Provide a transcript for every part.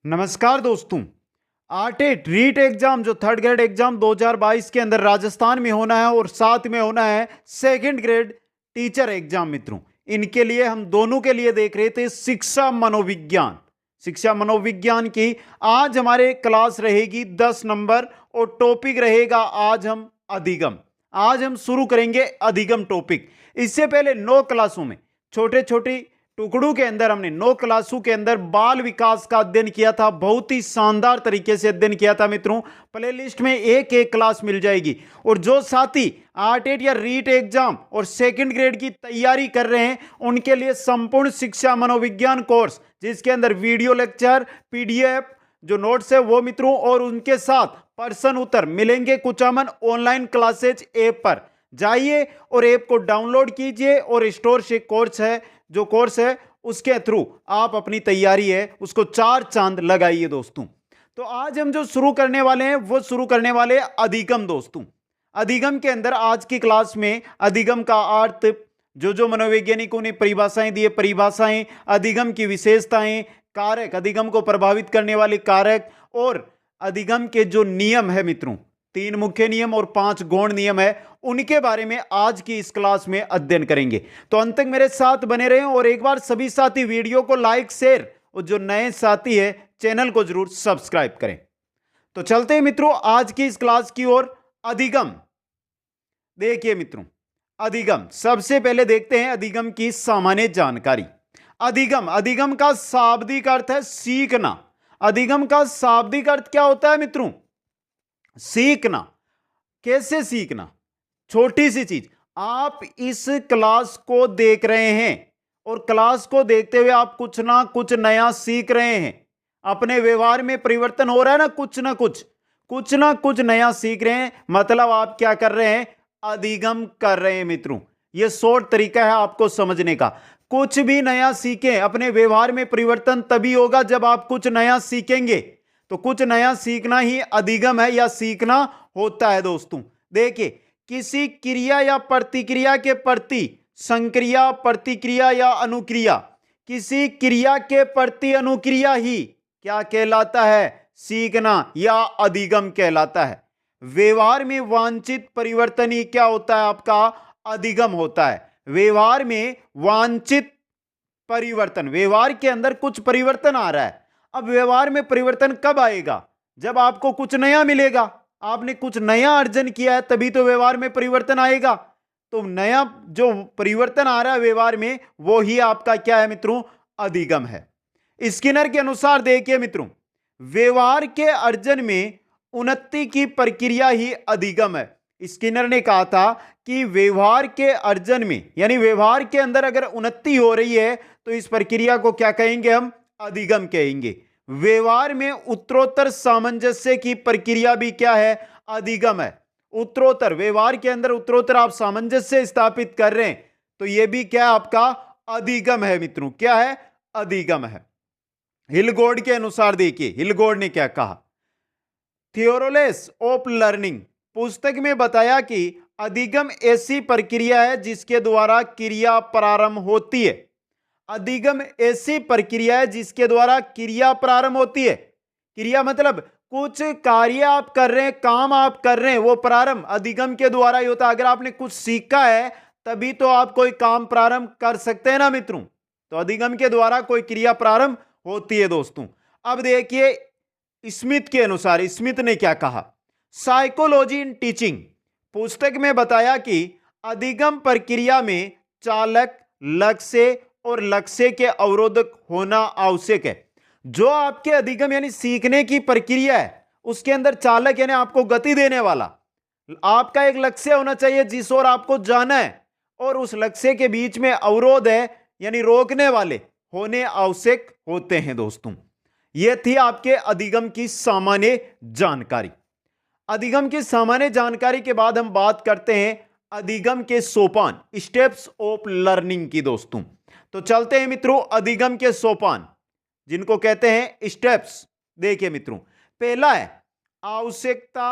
नमस्कार दोस्तों। आरटेट रीट एग्जाम जो थर्ड ग्रेड एग्जाम 2022 के अंदर राजस्थान में होना है और साथ में होना है सेकंड ग्रेड टीचर एग्जाम मित्रों, इनके लिए हम दोनों के लिए देख रहे थे शिक्षा मनोविज्ञान की आज हमारे क्लास रहेगी 10 नंबर और टॉपिक रहेगा आज हम शुरू करेंगे अधिगम टॉपिक। इससे पहले 9 क्लासों में छोटे छोटे टुकड़ों के अंदर हमने 9 क्लासों के अंदर बाल विकास का अध्ययन किया था। बहुत ही शानदार तरीके से अध्ययन किया था मित्रों। प्ले लिस्ट में एक एक क्लास मिल जाएगी और जो साथी आरटेट या रीट एग्जाम और सेकंड ग्रेड की तैयारी कर रहे हैं उनके लिए संपूर्ण शिक्षा मनोविज्ञान कोर्स, जिसके अंदर वीडियो लेक्चर, पीडीएफ जो नोट्स है वो मित्रों और उनके साथ प्रश्न उत्तर मिलेंगे कुचामन ऑनलाइन क्लासेज ऐप पर। जाइए और ऐप को डाउनलोड कीजिए और स्टोर से कोर्स है उसके थ्रू आप अपनी तैयारी है उसको 4 चांद लगाइए दोस्तों। तो आज हम जो शुरू करने वाले हैं वो शुरू करने वाले हैं अधिगम दोस्तों। अधिगम के अंदर आज की क्लास में अधिगम का अर्थ, जो मनोवैज्ञानिकों ने परिभाषाएं दी है, परिभाषाएं, अधिगम की विशेषताएं, कारक, अधिगम को प्रभावित करने वाले कारक और अधिगम के जो नियम है मित्रों, 3 मुख्य नियम और 5 गौण नियम है, उनके बारे में आज की इस क्लास में अध्ययन करेंगे। तो अंत तक मेरे साथ बने रहें और एक बार सभी साथी वीडियो को लाइक, शेयर और जो नए साथी है चैनल को जरूर सब्सक्राइब करें। तो चलते हैं मित्रों आज की इस क्लास की ओर। अधिगम देखिए मित्रों, अधिगम सबसे पहले देखते हैं अधिगम की सामान्य जानकारी। अधिगम का शाब्दिक अर्थ है सीखना। अधिगम का शाब्दिक अर्थ क्या होता है मित्रों? सीखना। कैसे सीखना? छोटी सी चीज, आप इस क्लास को देख रहे हैं और क्लास को देखते हुए आप कुछ ना कुछ नया सीख रहे हैं। अपने व्यवहार में परिवर्तन हो रहा है ना, कुछ ना कुछ नया सीख रहे हैं, मतलब आप क्या कर रहे हैं? अधिगम कर रहे हैं मित्रों। यह शॉर्ट तरीका है आपको समझने का। कुछ भी नया सीखें, अपने व्यवहार में परिवर्तन तभी होगा जब आप कुछ नया सीखेंगे। तो कुछ नया सीखना ही अधिगम है या सीखना होता है दोस्तों। देखिए, किसी क्रिया या प्रतिक्रिया के प्रति संक्रिया, प्रतिक्रिया या अनुक्रिया, किसी क्रिया के प्रति अनुक्रिया ही क्या कहलाता है? सीखना या अधिगम कहलाता है। व्यवहार में वांछित परिवर्तन ही क्या होता है? आपका अधिगम होता है। व्यवहार में वांछित परिवर्तन, व्यवहार के अंदर कुछ परिवर्तन आ रहा है। अब व्यवहार में परिवर्तन कब आएगा? जब आपको कुछ नया मिलेगा, आपने कुछ नया अर्जन किया है तभी तो व्यवहार में परिवर्तन आएगा। तो नया जो परिवर्तन आ रहा है व्यवहार में, वो ही आपका क्या है मित्रों? अधिगम है। स्किनर के अनुसार देखिए मित्रों, व्यवहार के अर्जन में उन्नति की प्रक्रिया ही अधिगम है। स्किनर ने कहा था कि व्यवहार के अर्जन में, यानी व्यवहार के अंदर अगर उन्नति हो रही है तो इस प्रक्रिया को क्या कहेंगे? हम अधिगम कहेंगे। व्यवहार में उत्तरोत्तर सामंजस्य की प्रक्रिया भी क्या है? अधिगम है। उत्तरोत्तर व्यवहार के अंदर उत्तरोत्तर आप सामंजस्य स्थापित कर रहे हैं तो यह भी क्या है? आपका अधिगम है मित्रों। क्या है? अधिगम है। हिलगोर्ड के अनुसार देखिए, हिलगोर्ड ने क्या कहा? थियोरोलेस ऑफ लर्निंग पुस्तक में बताया कि अधिगम ऐसी प्रक्रिया है जिसके द्वारा क्रिया प्रारंभ होती है। अधिगम ऐसी प्रक्रिया है जिसके द्वारा क्रिया प्रारंभ होती है। क्रिया मतलब कुछ कार्य आप कर रहे हैं, काम आप कर रहे हैं, वो प्रारंभ अधिगम के द्वारा ही होता है। अगर आपने कुछ सीखा है तभी तो आप कोई काम प्रारंभ कर सकते हैं ना मित्रों। तो अधिगम के द्वारा कोई क्रिया प्रारंभ होती है दोस्तों। अब देखिए स्मिथ के अनुसार, स्मिथ ने क्या कहा? साइकोलॉजी इन टीचिंग पुस्तक में बताया कि अधिगम प्रक्रिया में चालक, लक्ष्य और लक्ष्य के अवरोधक होना आवश्यक है। जो आपके अधिगम यानी सीखने की प्रक्रिया है उसके अंदर चालक यानी आपको गति देने वाला, आपका एक लक्ष्य होना चाहिए जिस ओर आपको जाना है, और उस लक्ष्य के बीच में अवरोध है यानी रोकने वाले होने आवश्यक होते हैं दोस्तों। यह थी आपके अधिगम की सामान्य जानकारी। अधिगम की सामान्य जानकारी के बाद हम बात करते हैं अधिगम के सोपान, स्टेप्स ऑफ लर्निंग की दोस्तों। तो चलते हैं मित्रों अधिगम के सोपान, जिनको कहते हैं स्टेप्स। देखिए मित्रों, पहला है आवश्यकता,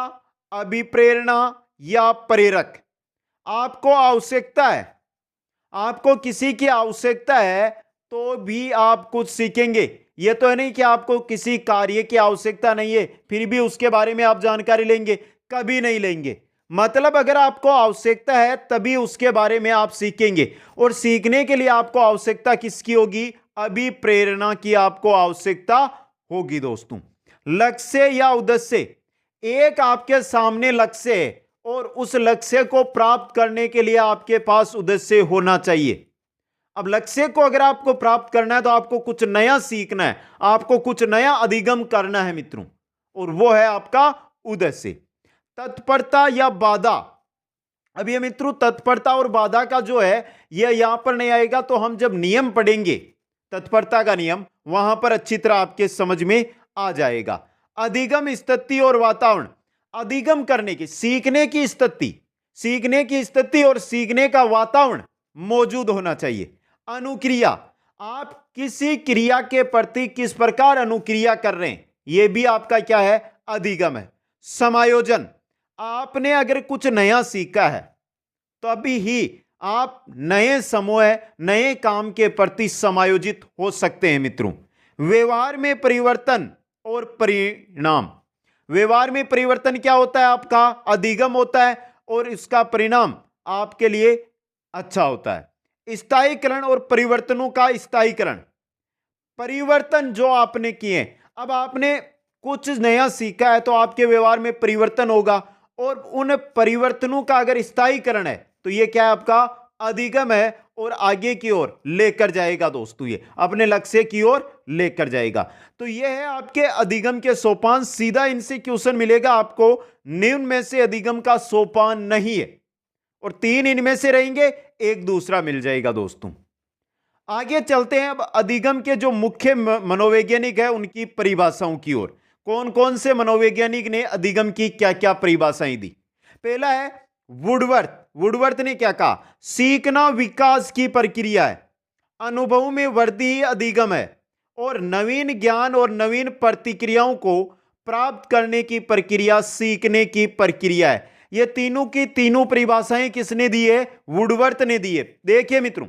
अभिप्रेरणा या प्रेरक। आपको आवश्यकता है, आपको किसी की आवश्यकता है तो भी आप कुछ सीखेंगे, ये तो है नहीं कि आपको किसी कार्य की आवश्यकता नहीं है फिर भी उसके बारे में आप जानकारी लेंगे, कभी नहीं लेंगे। मतलब अगर आपको आवश्यकता है तभी उसके बारे में आप सीखेंगे, और सीखने के लिए आपको आवश्यकता किसकी होगी? अभिप्रेरणा की आपको आवश्यकता होगी दोस्तों। लक्ष्य या उद्देश्य, एक आपके सामने लक्ष्य है और उस लक्ष्य को प्राप्त करने के लिए आपके पास उद्देश्य होना चाहिए। अब लक्ष्य को अगर आपको प्राप्त करना है तो आपको कुछ नया सीखना है, आपको कुछ नया अधिगम करना है मित्रों, और वो है आपका उद्देश्य। तत्परता या बाधा, अब ये मित्रों तत्परता और बाधा का जो है ये यहां पर नहीं आएगा, तो हम जब नियम पढ़ेंगे तत्परता का नियम वहां पर अच्छी तरह आपके समझ में आ जाएगा। अधिगम स्थिति और वातावरण, अधिगम करने की, सीखने की स्थिति और सीखने का वातावरण मौजूद होना चाहिए। अनुक्रिया, आप किसी क्रिया के प्रति किस प्रकार अनुक्रिया कर रहे हैं, यह भी आपका क्या है? अधिगम है। समायोजन, आपने अगर कुछ नया सीखा है तो अभी ही आप नए समूह नए काम के प्रति समायोजित हो सकते हैं मित्रों। व्यवहार में परिवर्तन और परिणाम, व्यवहार में परिवर्तन क्या होता है? आपका अधिगम होता है और इसका परिणाम आपके लिए अच्छा होता है। स्थायीकरण और परिवर्तनों का स्थायीकरण, परिवर्तन जो आपने किए, अब आपने कुछ नया सीखा है तो आपके व्यवहार में परिवर्तन होगा, और उन परिवर्तनों का अगर स्थायीकरण है तो यह क्या है? आपका अधिगम है, और आगे की ओर लेकर जाएगा दोस्तों, ये अपने लक्ष्य की ओर लेकर जाएगा। तो यह है आपके अधिगम के सोपान। सीधा इनसे क्वेश्चन मिलेगा आपको, निम्न में से अधिगम का सोपान नहीं है, और 3 इनमें से रहेंगे, एक दूसरा मिल जाएगा दोस्तों। आगे चलते हैं अब अधिगम के जो मुख्य मनोवैज्ञानिक है उनकी परिभाषाओं की ओर। कौन कौन से मनोवैज्ञानिक ने अधिगम की क्या क्या परिभाषाएं दी? पहला है वुडवर्थ। वुडवर्थ ने क्या कहा? सीखना विकास की प्रक्रिया है, अनुभव में वृद्धि ही अधिगम है, और नवीन ज्ञान और नवीन प्रतिक्रियाओं को प्राप्त करने की प्रक्रिया सीखने की प्रक्रिया है। ये तीनों की तीनों परिभाषाएं किसने दी है? वुडवर्थ ने दी है। देखिए मित्रों,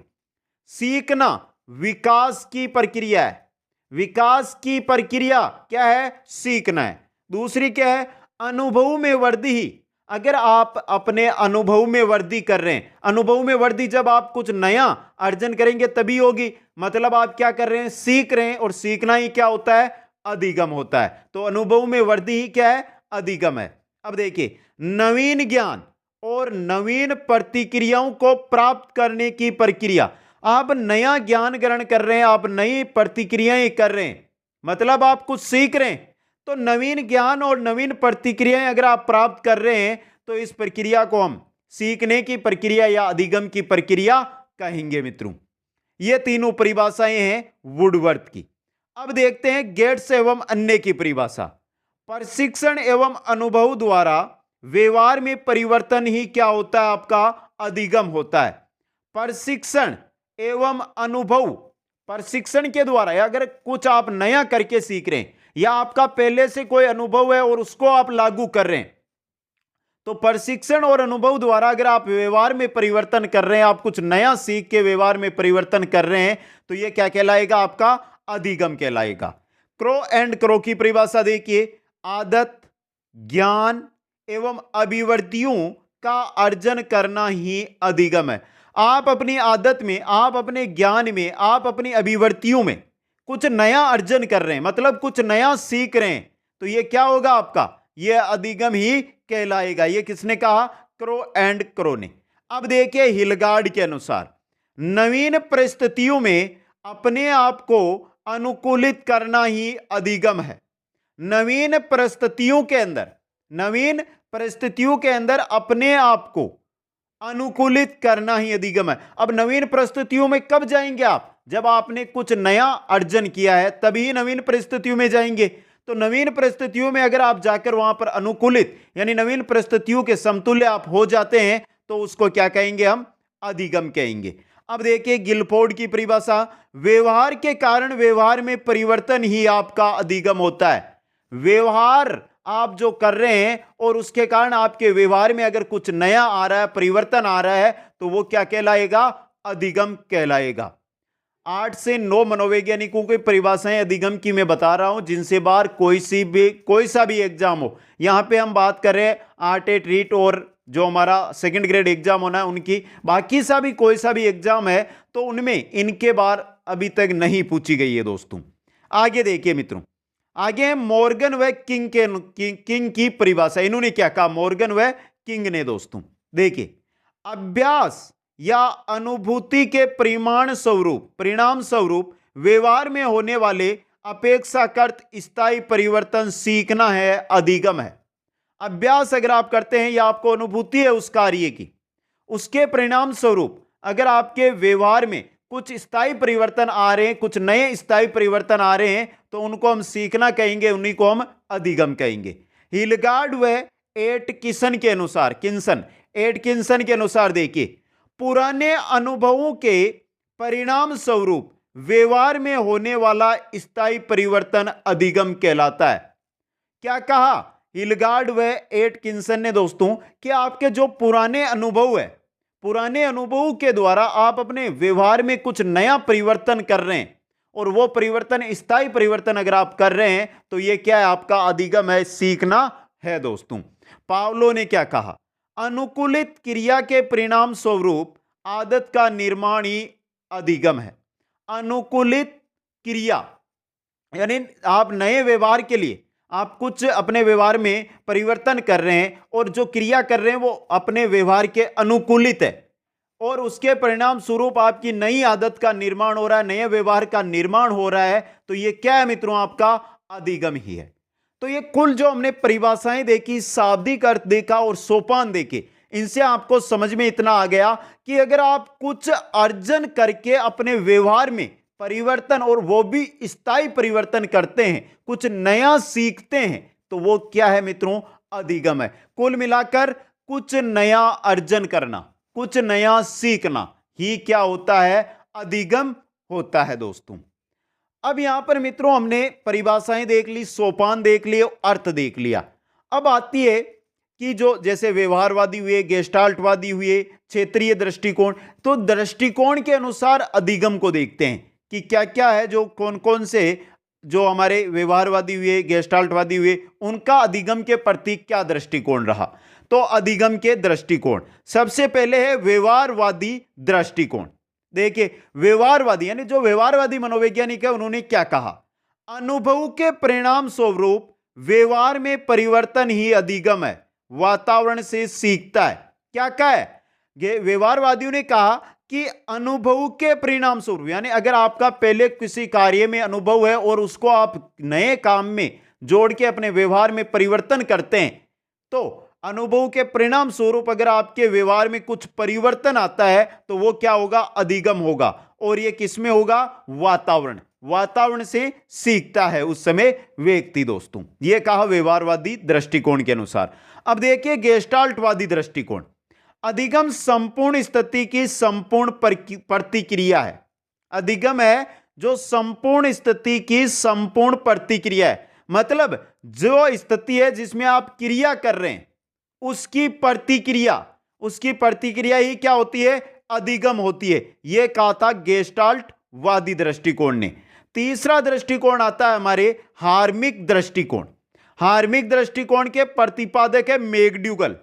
सीखना विकास की प्रक्रिया है, विकास की प्रक्रिया क्या है? सीखना है। दूसरी क्या है? अनुभव में वृद्धि ही, अगर आप अपने अनुभव में वृद्धि कर रहे हैं, अनुभव में वृद्धि जब आप कुछ नया अर्जन करेंगे तभी होगी, मतलब आप क्या कर रहे हैं? सीख रहे हैं, और सीखना ही क्या होता है? अधिगम होता है। तो अनुभव में वृद्धि ही क्या है? अधिगम है। अब देखिए, नवीन ज्ञान और नवीन प्रतिक्रियाओं को प्राप्त करने की प्रक्रिया, आप नया ज्ञान ग्रहण कर रहे हैं, आप नई प्रतिक्रियाएं कर रहे हैं, मतलब आप कुछ सीख रहे हैं, तो नवीन ज्ञान और नवीन प्रतिक्रियाएं अगर आप प्राप्त कर रहे हैं तो इस प्रक्रिया को हम सीखने की प्रक्रिया या अधिगम की प्रक्रिया कहेंगे मित्रों। ये तीनों परिभाषाएं हैं वुडवर्थ की। अब देखते हैं गेट्स एवं अन्य की परिभाषा। प्रशिक्षण एवं अनुभव द्वारा व्यवहार में परिवर्तन ही क्या होता है? आपका अधिगम होता है। प्रशिक्षण एवं अनुभव, प्रशिक्षण के द्वारा या अगर कुछ आप नया करके सीख रहे हैं, या आपका पहले से कोई अनुभव है और उसको आप लागू कर रहे हैं, तो प्रशिक्षण और अनुभव द्वारा अगर आप व्यवहार में परिवर्तन कर रहे हैं, आप कुछ नया सीख के व्यवहार में परिवर्तन कर रहे हैं, तो यह क्या कहलाएगा? आपका अधिगम कहलाएगा। क्रो एंड क्रो की परिभाषा देखिए, आदत, ज्ञान एवं अभिवृत्तियों का अर्जन करना ही अधिगम है। आप अपनी आदत में, आप अपने ज्ञान में, आप अपनी अभिवृत्तियों में कुछ नया अर्जन कर रहे हैं, मतलब कुछ नया सीख रहे हैं, तो यह क्या होगा? आपका यह अधिगम ही कहलाएगा। यह किसने कहा? क्रो एंड क्रो ने। अब देखिए हिलगार्ड के अनुसार, नवीन परिस्थितियों में अपने आप को अनुकूलित करना ही अधिगम है। नवीन परिस्थितियों के अंदर, नवीन परिस्थितियों के अंदर अपने आप को अनुकूलित करना ही अधिगम है। अब नवीन परिस्थितियों में कब जाएंगे आप? जब आपने कुछ नया अर्जन किया है तभी नवीन परिस्थितियों में जाएंगे। तो नवीन परिस्थितियों में अगर आप जाकर वहां पर अनुकूलित यानी नवीन परिस्थितियों के समतुल्य आप हो जाते हैं तो उसको क्या कहेंगे? हम अधिगम कहेंगे। अब देखिए गिलफोर्ड की परिभाषा, व्यवहार के कारण व्यवहार में परिवर्तन ही आपका अधिगम होता है। व्यवहार आप जो कर रहे हैं और उसके कारण आपके व्यवहार में अगर कुछ नया आ रहा है, परिवर्तन आ रहा है, तो वो क्या कहलाएगा? अधिगम कहलाएगा। 8 से 9 मनोवैज्ञानिकों की परिभाषाएं अधिगम की मैं बता रहा हूं, जिनसे बाहर कोई सा भी एग्जाम हो। यहां पे हम बात कर रहे हैं आर्ट एट रीट और जो हमारा सेकंड ग्रेड एग्जाम होना है उनकी। बाकी सा भी कोई सा भी एग्जाम है तो उनमें इनके बार अभी तक नहीं पूछी गई है दोस्तों। आगे देखिए मित्रों, आगे मॉर्गन व किंग की परिभाषा। इन्होंने क्या कहा, मॉर्गन व किंग ने दोस्तों। देखिए, अभ्यास या अनुभूति के परिणाम स्वरूप व्यवहार में होने वाले अपेक्षाकृत स्थायी परिवर्तन सीखना है, अधिगम है। अभ्यास अगर आप करते हैं या आपको अनुभूति है उस कार्य की, उसके परिणाम स्वरूप अगर आपके व्यवहार में कुछ स्थायी परिवर्तन आ रहे हैं, कुछ नए स्थायी परिवर्तन आ रहे हैं, तो उनको हम सीखना कहेंगे, उन्हीं को हम अधिगम कहेंगे। हिलगार्ड व एटकिंसन के अनुसार देखिए, पुराने अनुभवों के परिणाम स्वरूप व्यवहार में होने वाला स्थायी परिवर्तन अधिगम कहलाता है। क्या कहा हिलगार्ड व एटकिंसन ने दोस्तों कि आपके जो पुराने अनुभव है, पुराने अनुभवों के द्वारा आप अपने व्यवहार में कुछ नया परिवर्तन कर रहे हैं और वो परिवर्तन स्थायी परिवर्तन अगर आप कर रहे हैं तो ये क्या है, आपका अधिगम है, सीखना है दोस्तों। पावलो ने क्या कहा, अनुकूलित क्रिया के परिणाम स्वरूप आदत का निर्माण ही अधिगम है। अनुकूलित क्रिया यानी आप नए व्यवहार के लिए आप कुछ अपने व्यवहार में परिवर्तन कर रहे हैं और जो क्रिया कर रहे हैं वो अपने व्यवहार के अनुकूलित है और उसके परिणाम स्वरूप आपकी नई आदत का निर्माण हो रहा है, नए व्यवहार का निर्माण हो रहा है, तो ये क्या है मित्रों, आपका अधिगम ही है। तो ये कुल जो हमने परिभाषाएं देखी, शाब्दिक अर्थ देखा और सोपान देखे, इनसे आपको समझ में इतना आ गया कि अगर आप कुछ अर्जन करके अपने व्यवहार में परिवर्तन और वो भी स्थायी परिवर्तन करते हैं, कुछ नया सीखते हैं, तो वो क्या है मित्रों, अधिगम है। कुल मिलाकर कुछ नया अर्जन करना, कुछ नया सीखना ही क्या होता है, अधिगम होता है दोस्तों। अब यहां पर मित्रों हमने परिभाषाएं देख ली, सोपान देख लिए, अर्थ देख लिया। अब आती है कि जो जैसे व्यवहारवादी हुए, गेस्टाल्टवादी हुए, क्षेत्रीय दृष्टिकोण, तो दृष्टिकोण के अनुसार अधिगम को देखते हैं कि क्या क्या है, जो कौन कौन से जो हमारे व्यवहारवादी हुए, गेस्टाल्टवादी हुए, उनका अधिगम के प्रति क्या दृष्टिकोण रहा। तो अधिगम के दृष्टिकोण सबसे पहले है व्यवहारवादी दृष्टिकोण। देखिए, व्यवहारवादी यानी जो व्यवहारवादी मनोवैज्ञानिक है, उन्होंने क्या कहा, अनुभव के परिणाम स्वरूप व्यवहार में परिवर्तन ही अधिगम है, वातावरण से सीखता है। क्या कहा है, व्यवहारवादियों ने कहा कि अनुभव के परिणाम स्वरूप यानी अगर आपका पहले किसी कार्य में अनुभव है और उसको आप नए काम में जोड़ के अपने व्यवहार में परिवर्तन करते हैं, तो अनुभव के परिणाम स्वरूप अगर आपके व्यवहार में कुछ परिवर्तन आता है तो वो क्या होगा, अधिगम होगा। और ये किसमें होगा, वातावरण से सीखता है उस समय व्यक्ति दोस्तों। ये कहा व्यवहारवादी दृष्टिकोण के अनुसार। अब देखिए गेस्टाल्टवादी दृष्टिकोण, अधिगम संपूर्ण स्थिति की संपूर्ण प्रतिक्रिया है। अधिगम है जो संपूर्ण स्थिति की संपूर्ण प्रतिक्रिया है, मतलब जो स्थिति है जिसमें आप क्रिया कर रहे हैं उसकी प्रतिक्रिया ही क्या होती है, अधिगम होती है। यह कहा था गेस्टाल्टवादी दृष्टिकोण ने। तीसरा दृष्टिकोण आता है हमारे हार्मिक दृष्टिकोण। हार्मिक दृष्टिकोण के प्रतिपादक है मैकडूगल।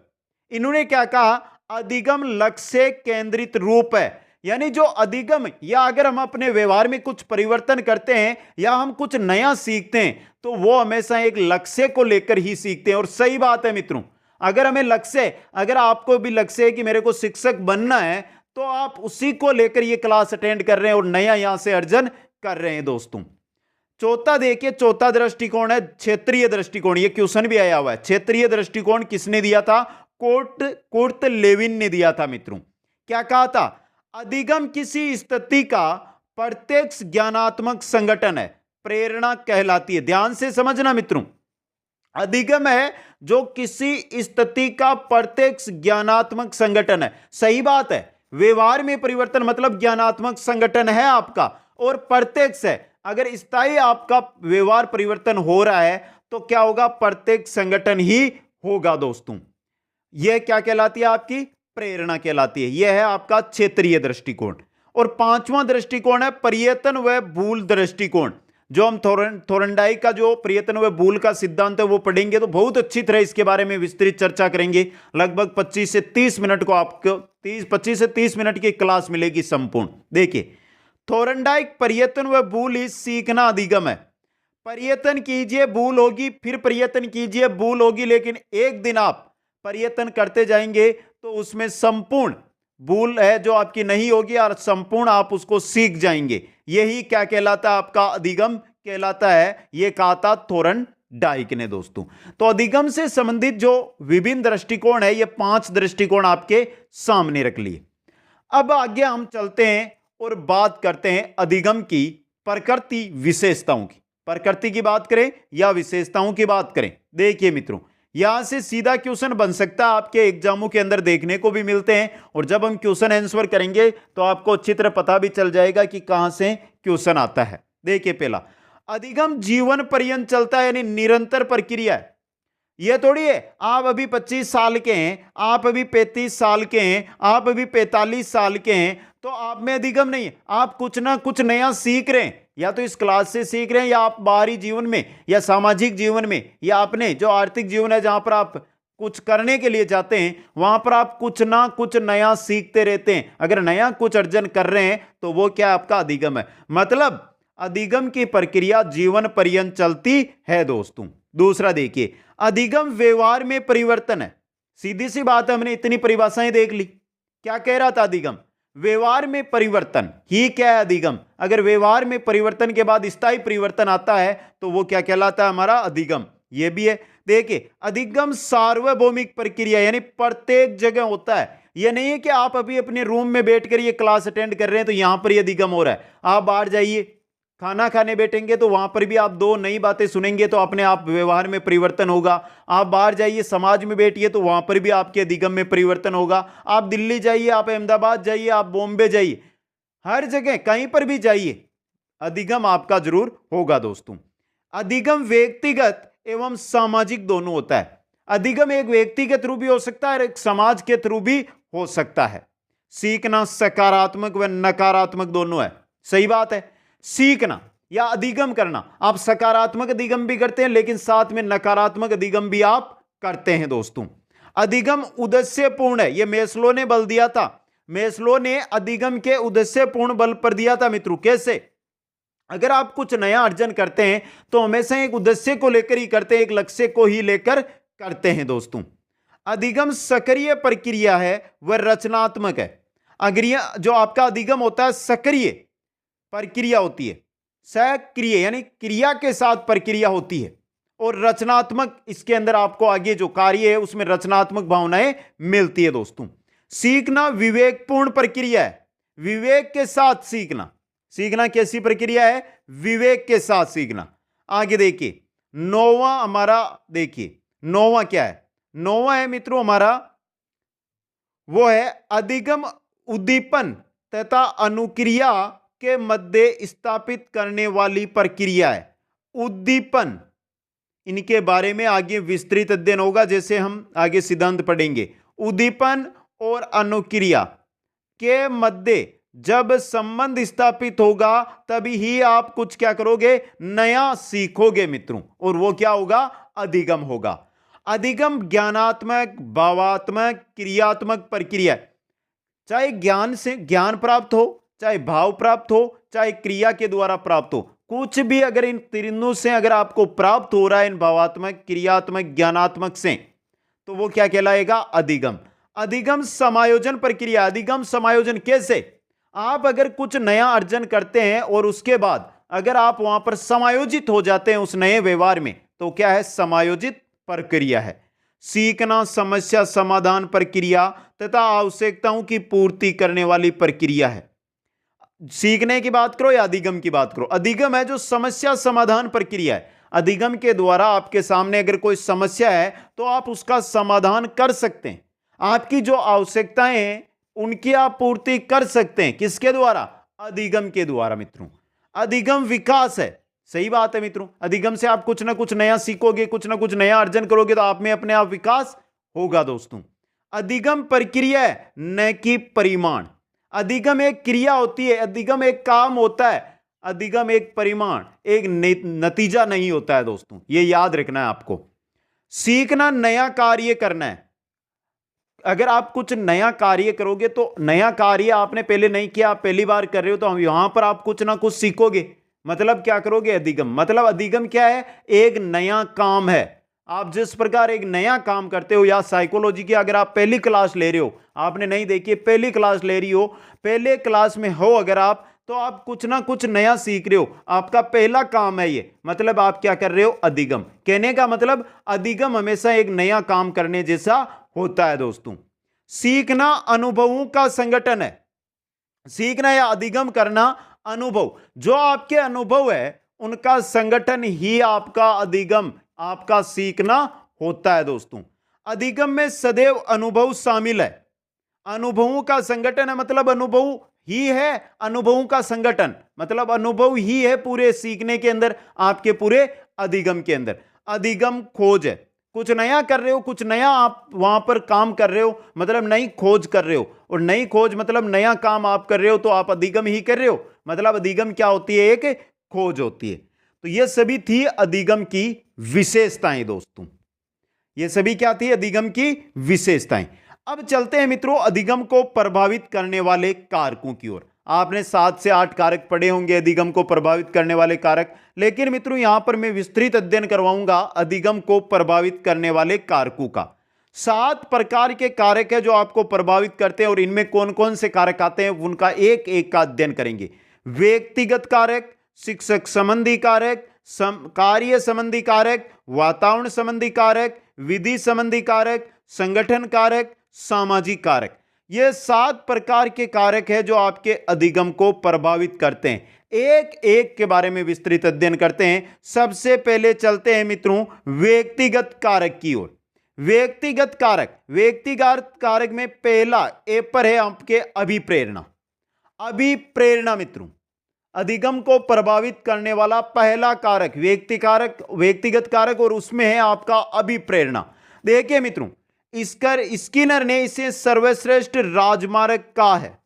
इन्होंने क्या कहा, अधिगम लक्ष्य केंद्रित रूप है, यानी जो अधिगम या अगर हम अपने व्यवहार में कुछ परिवर्तन करते हैं या हम कुछ नया सीखते हैं तो वो हमेशा एक लक्ष्य को लेकर ही सीखते हैं। और सही बात है मित्रों, अगर हमें लक्ष्य, अगर आपको भी लक्ष्य है कि मेरे को शिक्षक बनना है तो आप उसी को लेकर ये क्लास अटेंड कर रहे हैं और नया यहां से अर्जन कर रहे हैं दोस्तों। चौथा देखिए, चौथा दृष्टिकोण है क्षेत्रीय दृष्टिकोण। ये क्वेश्चन भी आया हुआ है, क्षेत्रीय दृष्टिकोण किसने दिया था, कुर्ट लेविन ने दिया था मित्रों। क्या कहा था, अधिगम किसी स्थिति का प्रत्यक्ष ज्ञानात्मक संगठन है, प्रेरणा कहलाती है। ध्यान से समझना मित्रों, अधिगम है जो किसी स्थिति का प्रत्यक्ष ज्ञानात्मक संगठन है। सही बात है, व्यवहार में परिवर्तन मतलब ज्ञानात्मक संगठन है आपका, और प्रत्यक्ष है। अगर स्थायी आपका व्यवहार परिवर्तन हो रहा है तो क्या होगा, प्रत्यक्ष संगठन ही होगा दोस्तों। यह क्या कहलाती है, आपकी प्रेरणा कहलाती है। यह है आपका क्षेत्रीय दृष्टिकोण। और पांचवां दृष्टिकोण है प्रयत्न व भूल दृष्टिकोण। जो हम थोरनडाइक का जो प्रयत्न व भूल का सिद्धांत है वो पढ़ेंगे तो बहुत अच्छी तरह इसके बारे में विस्तृत चर्चा करेंगे। लगभग 25 से 30 मिनट को आपको 25 से 30 मिनट की क्लास मिलेगी संपूर्ण। देखिए, थोरनडाइक प्रयत्न व भूल ही सीखना अधिगम है। प्रयत्न कीजिए भूल होगी, फिर प्रयत्न कीजिए भूल होगी, लेकिन एक दिन आप प्रयत्न करते जाएंगे तो उसमें संपूर्ण भूल है जो आपकी नहीं होगी और संपूर्ण आप उसको सीख जाएंगे। यही क्या कहलाता है? आपका अधिगम कहलाता है। यह कहा था थोरनडाइक ने दोस्तों। तो अधिगम से संबंधित जो विभिन्न दृष्टिकोण है, ये 5 दृष्टिकोण आपके सामने रख लिए। अब आगे हम चलते हैं और बात करते हैं अधिगम की प्रकृति विशेषताओं की। प्रकृति की बात करें या विशेषताओं की बात करें। देखिए मित्रों, यहां से सीधा क्वेश्चन बन सकता है, आपके एग्जामों के अंदर देखने को भी मिलते हैं। और जब हम क्वेश्चन आंसर करेंगे तो आपको अच्छी तरह पता भी चल जाएगा कि कहां से क्वेश्चन आता है। देखिए, पहला, अधिगम जीवन पर्यंत चलता है, यानी निरंतर प्रक्रिया है। यह थोड़ी है आप अभी 25 साल के हैं, आप अभी 35 साल के हैं, आप अभी 45 साल के हैं तो आप में अधिगम नहीं है। आप कुछ ना कुछ नया सीख रहे हैं, या तो इस क्लास से सीख रहे हैं, या आप बाहरी जीवन में या सामाजिक जीवन में, या अपने जो आर्थिक जीवन है जहां पर आप कुछ करने के लिए जाते हैं, वहां पर आप कुछ ना कुछ नया सीखते रहते हैं। अगर नया कुछ अर्जन कर रहे हैं तो वो क्या आपका अधिगम है। मतलब अधिगम की प्रक्रिया जीवन पर्यंत चलती है दोस्तों। दूसरा देखिए, अधिगम व्यवहार में परिवर्तन है। सीधी सी बात है, हमने इतनी परिभाषाएं देख ली। क्या कह रहा था? अधिगम व्यवहार में परिवर्तन ही क्या है अधिगम। अगर व्यवहार में परिवर्तन के बाद स्थायी परिवर्तन आता है तो वो क्या कहलाता है? हमारा अधिगम। ये भी है। देखिए, अधिगम सार्वभौमिक प्रक्रिया, यानी प्रत्येक जगह होता है। यह नहीं है कि आप अभी अपने रूम में बैठकर ये क्लास अटेंड कर रहे हैं तो यहां पर ये अधिगम हो रहा है। आप बाहर जाइए, खाना खाने बैठेंगे तो वहां पर भी आप 2 नई बातें सुनेंगे तो अपने आप व्यवहार में परिवर्तन होगा। आप बाहर जाइए, समाज में बैठिए तो वहां पर भी आपके अधिगम में परिवर्तन होगा। आप दिल्ली जाइए, आप अहमदाबाद जाइए, आप बॉम्बे जाइए, हर जगह कहीं पर भी जाइए, अधिगम आपका जरूर होगा दोस्तों। अधिगम व्यक्तिगत एवं सामाजिक दोनों होता है। अधिगम एक व्यक्ति के थ्रू भी हो सकता है और एक समाज के थ्रू भी हो सकता है। सीखना सकारात्मक व नकारात्मक दोनों है। सही बात है। सीखना या अधिगम करना, आप सकारात्मक अधिगम भी करते हैं लेकिन साथ में नकारात्मक अधिगम भी आप करते हैं दोस्तों। अधिगम उद्देश्यपूर्ण है। यह मेस्लो ने बल दिया था। मेस्लो ने अधिगम के उद्देश्यपूर्ण बल पर दिया था मित्रों। कैसे? अगर आप कुछ नया अर्जन करते हैं तो हमेशा एक उद्देश्य को लेकर ही करते हैं, एक लक्ष्य को ही लेकर करते हैं दोस्तों। अधिगम सक्रिय प्रक्रिया है वह रचनात्मक है। अग्रिय जो आपका अधिगम होता है सक्रिय प्रक्रिया होती है। सक्रिय यानी क्रिया के साथ प्रक्रिया होती है, और रचनात्मक इसके अंदर आपको आगे जो कार्य है उसमें रचनात्मक भावनाएं मिलती है दोस्तों। सीखना विवेकपूर्ण प्रक्रिया है। विवेक के साथ सीखना। सीखना कैसी प्रक्रिया है? विवेक के साथ सीखना। आगे देखिए, नौवां हमारा, देखिए नौवां क्या है? नौवां है मित्रों हमारा, वो है अधिगम उद्दीपन तथा अनुक्रिया के मध्य स्थापित करने वाली प्रक्रिया है। उद्दीपन, इनके बारे में आगे विस्तृत अध्ययन होगा जैसे हम आगे सिद्धांत पढ़ेंगे। उद्दीपन और अनुक्रिया के मध्य जब संबंध स्थापित होगा तभी ही आप कुछ क्या करोगे? नया सीखोगे मित्रों, और वो क्या होगा? अधिगम होगा। अधिगम ज्ञानात्मक, भावात्मक, क्रियात्मक प्रक्रिया है। चाहे ज्ञान से ज्ञान प्राप्त हो, चाहे भाव प्राप्त हो, चाहे क्रिया के द्वारा प्राप्त हो, कुछ भी अगर इन तीनों से अगर आपको प्राप्त हो रहा है, इन भावात्मक, क्रियात्मक, ज्ञानात्मक से, तो वो क्या कहलाएगा? अधिगम। अधिगम समायोजन प्रक्रिया। अधिगम समायोजन कैसे? आप अगर कुछ नया अर्जन करते हैं और उसके बाद अगर आप वहां पर समायोजित हो जाते हैं उस नए व्यवहार में, तो क्या है? समायोजित प्रक्रिया है। सीखना समस्या समाधान प्रक्रिया तथा आवश्यकताओं की पूर्ति करने वाली प्रक्रिया है। सीखने की बात करो या अधिगम की बात करो, अधिगम है जो समस्या समाधान प्रक्रिया है। अधिगम के द्वारा आपके सामने अगर कोई समस्या है तो आप उसका समाधान कर सकते हैं। आपकी जो आवश्यकताएं हैं उनकी आप पूर्ति कर सकते हैं। किसके द्वारा? अधिगम के द्वारा मित्रों। अधिगम विकास है। सही बात है मित्रों। अधिगम से आप कुछ ना कुछ नया सीखोगे, कुछ ना कुछ नया अर्जन करोगे तो आप में अपने आप विकास होगा दोस्तों। अधिगम प्रक्रिया है न कि परिमाण। अधिगम एक क्रिया होती है, अधिगम एक काम होता है, अधिगम एक परिमाण, एक नतीजा नहीं होता है दोस्तों, ये याद रखना है आपको। सीखना नया कार्य करना है। अगर आप कुछ नया कार्य करोगे तो नया कार्य आपने पहले नहीं किया, आप पहली बार कर रहे हो, तो यहां पर आप कुछ ना कुछ सीखोगे, मतलब क्या करोगे, अधिगम। मतलब अधिगम क्या है, एक नया काम है। आप जिस प्रकार एक नया काम करते हो, या साइकोलॉजी की अगर आप पहली क्लास ले रहे हो, आपने नहीं देखी, पहली क्लास ले रही हो, पहले क्लास में हो अगर आप, तो आप कुछ ना कुछ नया सीख रहे हो, आपका पहला काम है ये, मतलब आप क्या कर रहे हो, अधिगम। कहने का मतलब अधिगम हमेशा एक नया काम करने जैसा होता है दोस्तों। सीखना अनुभवों का संगठन है। सीखना या अधिगम करना अनुभव, जो आपके अनुभव है उनका संगठन ही आपका अधिगम, आपका सीखना होता है दोस्तों। अधिगम में सदैव अनुभव शामिल है। अनुभवों का संगठन है, मतलब अनुभव ही है, अनुभवों का संगठन मतलब अनुभव ही है पूरे सीखने के अंदर, आपके पूरे अधिगम के अंदर। अधिगम खोज है, कुछ नया कर रहे हो, कुछ नया आप वहां पर काम कर रहे हो, मतलब नई खोज कर रहे हो, और नई खोज मतलब नया काम आप कर रहे हो, तो आप अधिगम ही कर रहे हो। मतलब अधिगम क्या होती है, एक खोज होती है। तो ये सभी थी अधिगम की विशेषताएं दोस्तों, ये सभी क्या थी, अधिगम की विशेषताएं। अब चलते हैं मित्रों अधिगम को प्रभावित करने वाले कारकों की ओर। आपने 7 से 8 कारक पढ़े होंगे अधिगम को प्रभावित करने वाले कारक, लेकिन मित्रों यहां पर मैं विस्तृत अध्ययन करवाऊंगा अधिगम को प्रभावित करने वाले कारकों का। 7 प्रकार के कारक है जो आपको प्रभावित करते हैं, और इनमें कौन कौन से कारक आते हैं उनका एक एक का अध्ययन करेंगे। व्यक्तिगत कारक, शिक्षक संबंधी कारक, कार्य संबंधी कारक, वातावरण संबंधी कारक, विधि संबंधी कारक, संगठन कारक, सामाजिक कारक। ये 7 प्रकार के कारक है जो आपके अधिगम को प्रभावित करते हैं। एक एक के बारे में विस्तृत अध्ययन करते हैं। सबसे पहले चलते हैं मित्रों व्यक्तिगत कारक की ओर। व्यक्तिगत कारक, व्यक्तिगत कारक में पहला ए पर है आपके अभिप्रेरणा। अभिप्रेरणा मित्रों अधिगम को प्रभावित करने वाला पहला कारक व्यक्तिगत कारक, और उसमें है आपका अभिप्रेरणा। देखिए मित्रों स्किनर ने इसे सर्वश्रेष्ठ राजमार्ग कहा है।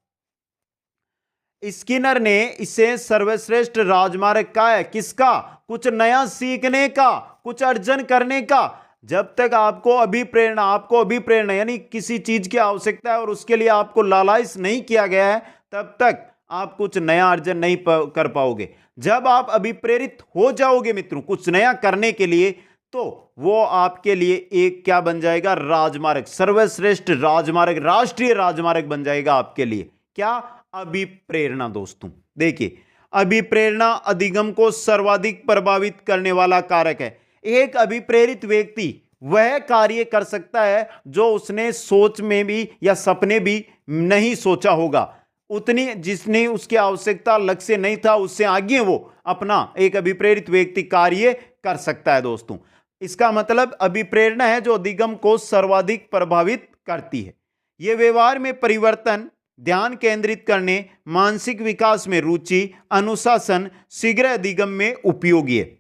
स्किनर ने इसे सर्वश्रेष्ठ राजमार्ग कहा है। किसका, कुछ नया सीखने का, कुछ अर्जन करने का। जब तक आपको अभिप्रेरणा यानी किसी चीज की आवश्यकता है और उसके लिए आपको लालायित नहीं किया गया है, तब तक आप कुछ नया अर्जन नहीं कर पाओगे। जब आप अभिप्रेरित हो जाओगे मित्रों कुछ नया करने के लिए, तो वो आपके लिए एक क्या बन जाएगा, राजमार्ग, सर्वश्रेष्ठ राजमार्ग, राष्ट्रीय राजमार्ग बन जाएगा आपके लिए। क्या, अभिप्रेरणा दोस्तों। देखिए अभिप्रेरणा अधिगम को सर्वाधिक प्रभावित करने वाला कारक है। एक अभिप्रेरित व्यक्ति वह कार्य कर सकता है जो उसने सोच में भी या सपने भी नहीं सोचा होगा, उतनी जिसने उसकी आवश्यकता लक्ष्य नहीं था, उससे आगे वो अपना एक अभिप्रेरित व्यक्ति कार्य कर सकता है दोस्तों। इसका मतलब अभिप्रेरणा है जो अधिगम को सर्वाधिक प्रभावित करती है। यह व्यवहार में परिवर्तन, ध्यान केंद्रित करने, मानसिक विकास में रुचि, अनुशासन, शीघ्र अधिगम में उपयोगी है।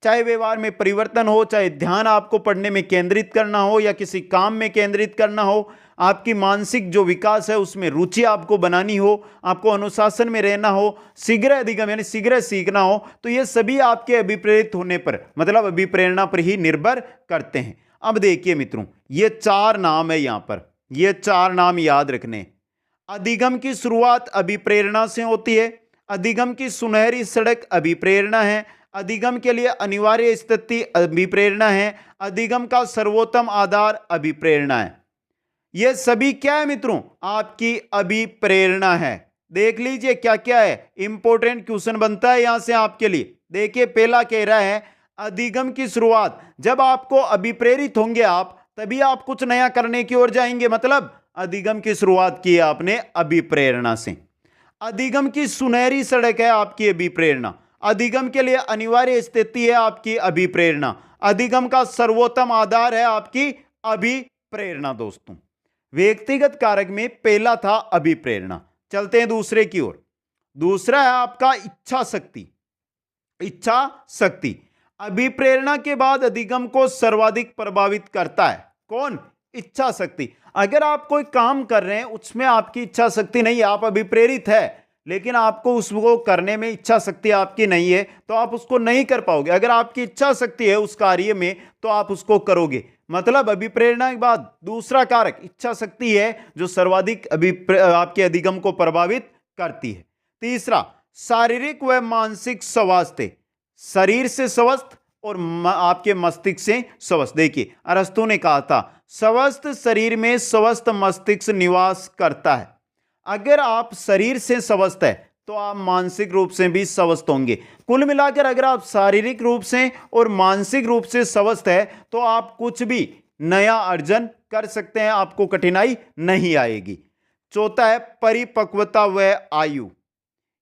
चाहे व्यवहार में परिवर्तन हो, चाहे ध्यान आपको पढ़ने में केंद्रित करना हो या किसी काम में केंद्रित करना हो, आपकी मानसिक जो विकास है उसमें रुचि आपको बनानी हो, आपको अनुशासन में रहना हो, शीघ्र अधिगम यानी शीघ्र सीखना हो, तो ये सभी आपके अभिप्रेरित होने पर मतलब अभिप्रेरणा पर ही निर्भर करते हैं। अब देखिए मित्रों ये 4 नाम है, यहां पर ये 4 नाम याद रखने। अधिगम की शुरुआत अभिप्रेरणा से होती है। अधिगम की सुनहरी सड़क अभिप्रेरणा है। अधिगम के लिए अनिवार्य स्थिति अभिप्रेरणा है। अधिगम का सर्वोत्तम आधार अभिप्रेरणा है। यह सभी क्या है मित्रों, आपकी अभिप्रेरणा है। देख लीजिए क्या क्या है, इंपॉर्टेंट क्वेश्चन बनता है यहां से आपके लिए। देखिए पहला कह रहा है अधिगम की शुरुआत, जब आपको अभिप्रेरित होंगे आप तभी आप कुछ नया करने की ओर जाएंगे, मतलब अधिगम की शुरुआत की आपने अभिप्रेरणा से। अधिगम की सुनहरी सड़क है आपकी अभिप्रेरणा। अधिगम के लिए अनिवार्य स्थिति है आपकी अभिप्रेरणा। अधिगम का सर्वोत्तम आधार है आपकी अभिप्रेरणा दोस्तों। व्यक्तिगत कारक में पहला था अभिप्रेरणा। चलते हैं दूसरे की ओर। दूसरा है आपका इच्छा शक्ति। इच्छा शक्ति अभिप्रेरणा के बाद अधिगम को सर्वाधिक प्रभावित करता है। कौन, इच्छा शक्ति। अगर आप कोई काम कर रहे हैं उसमें आपकी इच्छा शक्ति नहीं है, आप अभी प्रेरित है लेकिन आपको उसको करने में इच्छा शक्ति आपकी नहीं है, तो आप उसको नहीं कर पाओगे। अगर आपकी इच्छा शक्ति है उस कार्य में तो आप उसको करोगे। मतलब अभिप्रेरणा के बाद दूसरा कारक इच्छा शक्ति है जो सर्वाधिक आपके अधिगम को प्रभावित करती है। तीसरा, शारीरिक व मानसिक स्वास्थ्य, शरीर से स्वस्थ और आपके मस्तिष्क से स्वस्थ। देखिए अरस्तु ने कहा था स्वस्थ शरीर में स्वस्थ मस्तिष्क निवास करता है। अगर आप शरीर से स्वस्थ है तो आप मानसिक रूप से भी स्वस्थ होंगे। कुल मिलाकर अगर आप शारीरिक रूप से और मानसिक रूप से स्वस्थ है तो आप कुछ भी नया अर्जन कर सकते हैं, आपको कठिनाई नहीं आएगी। चौथा है परिपक्वता व आयु।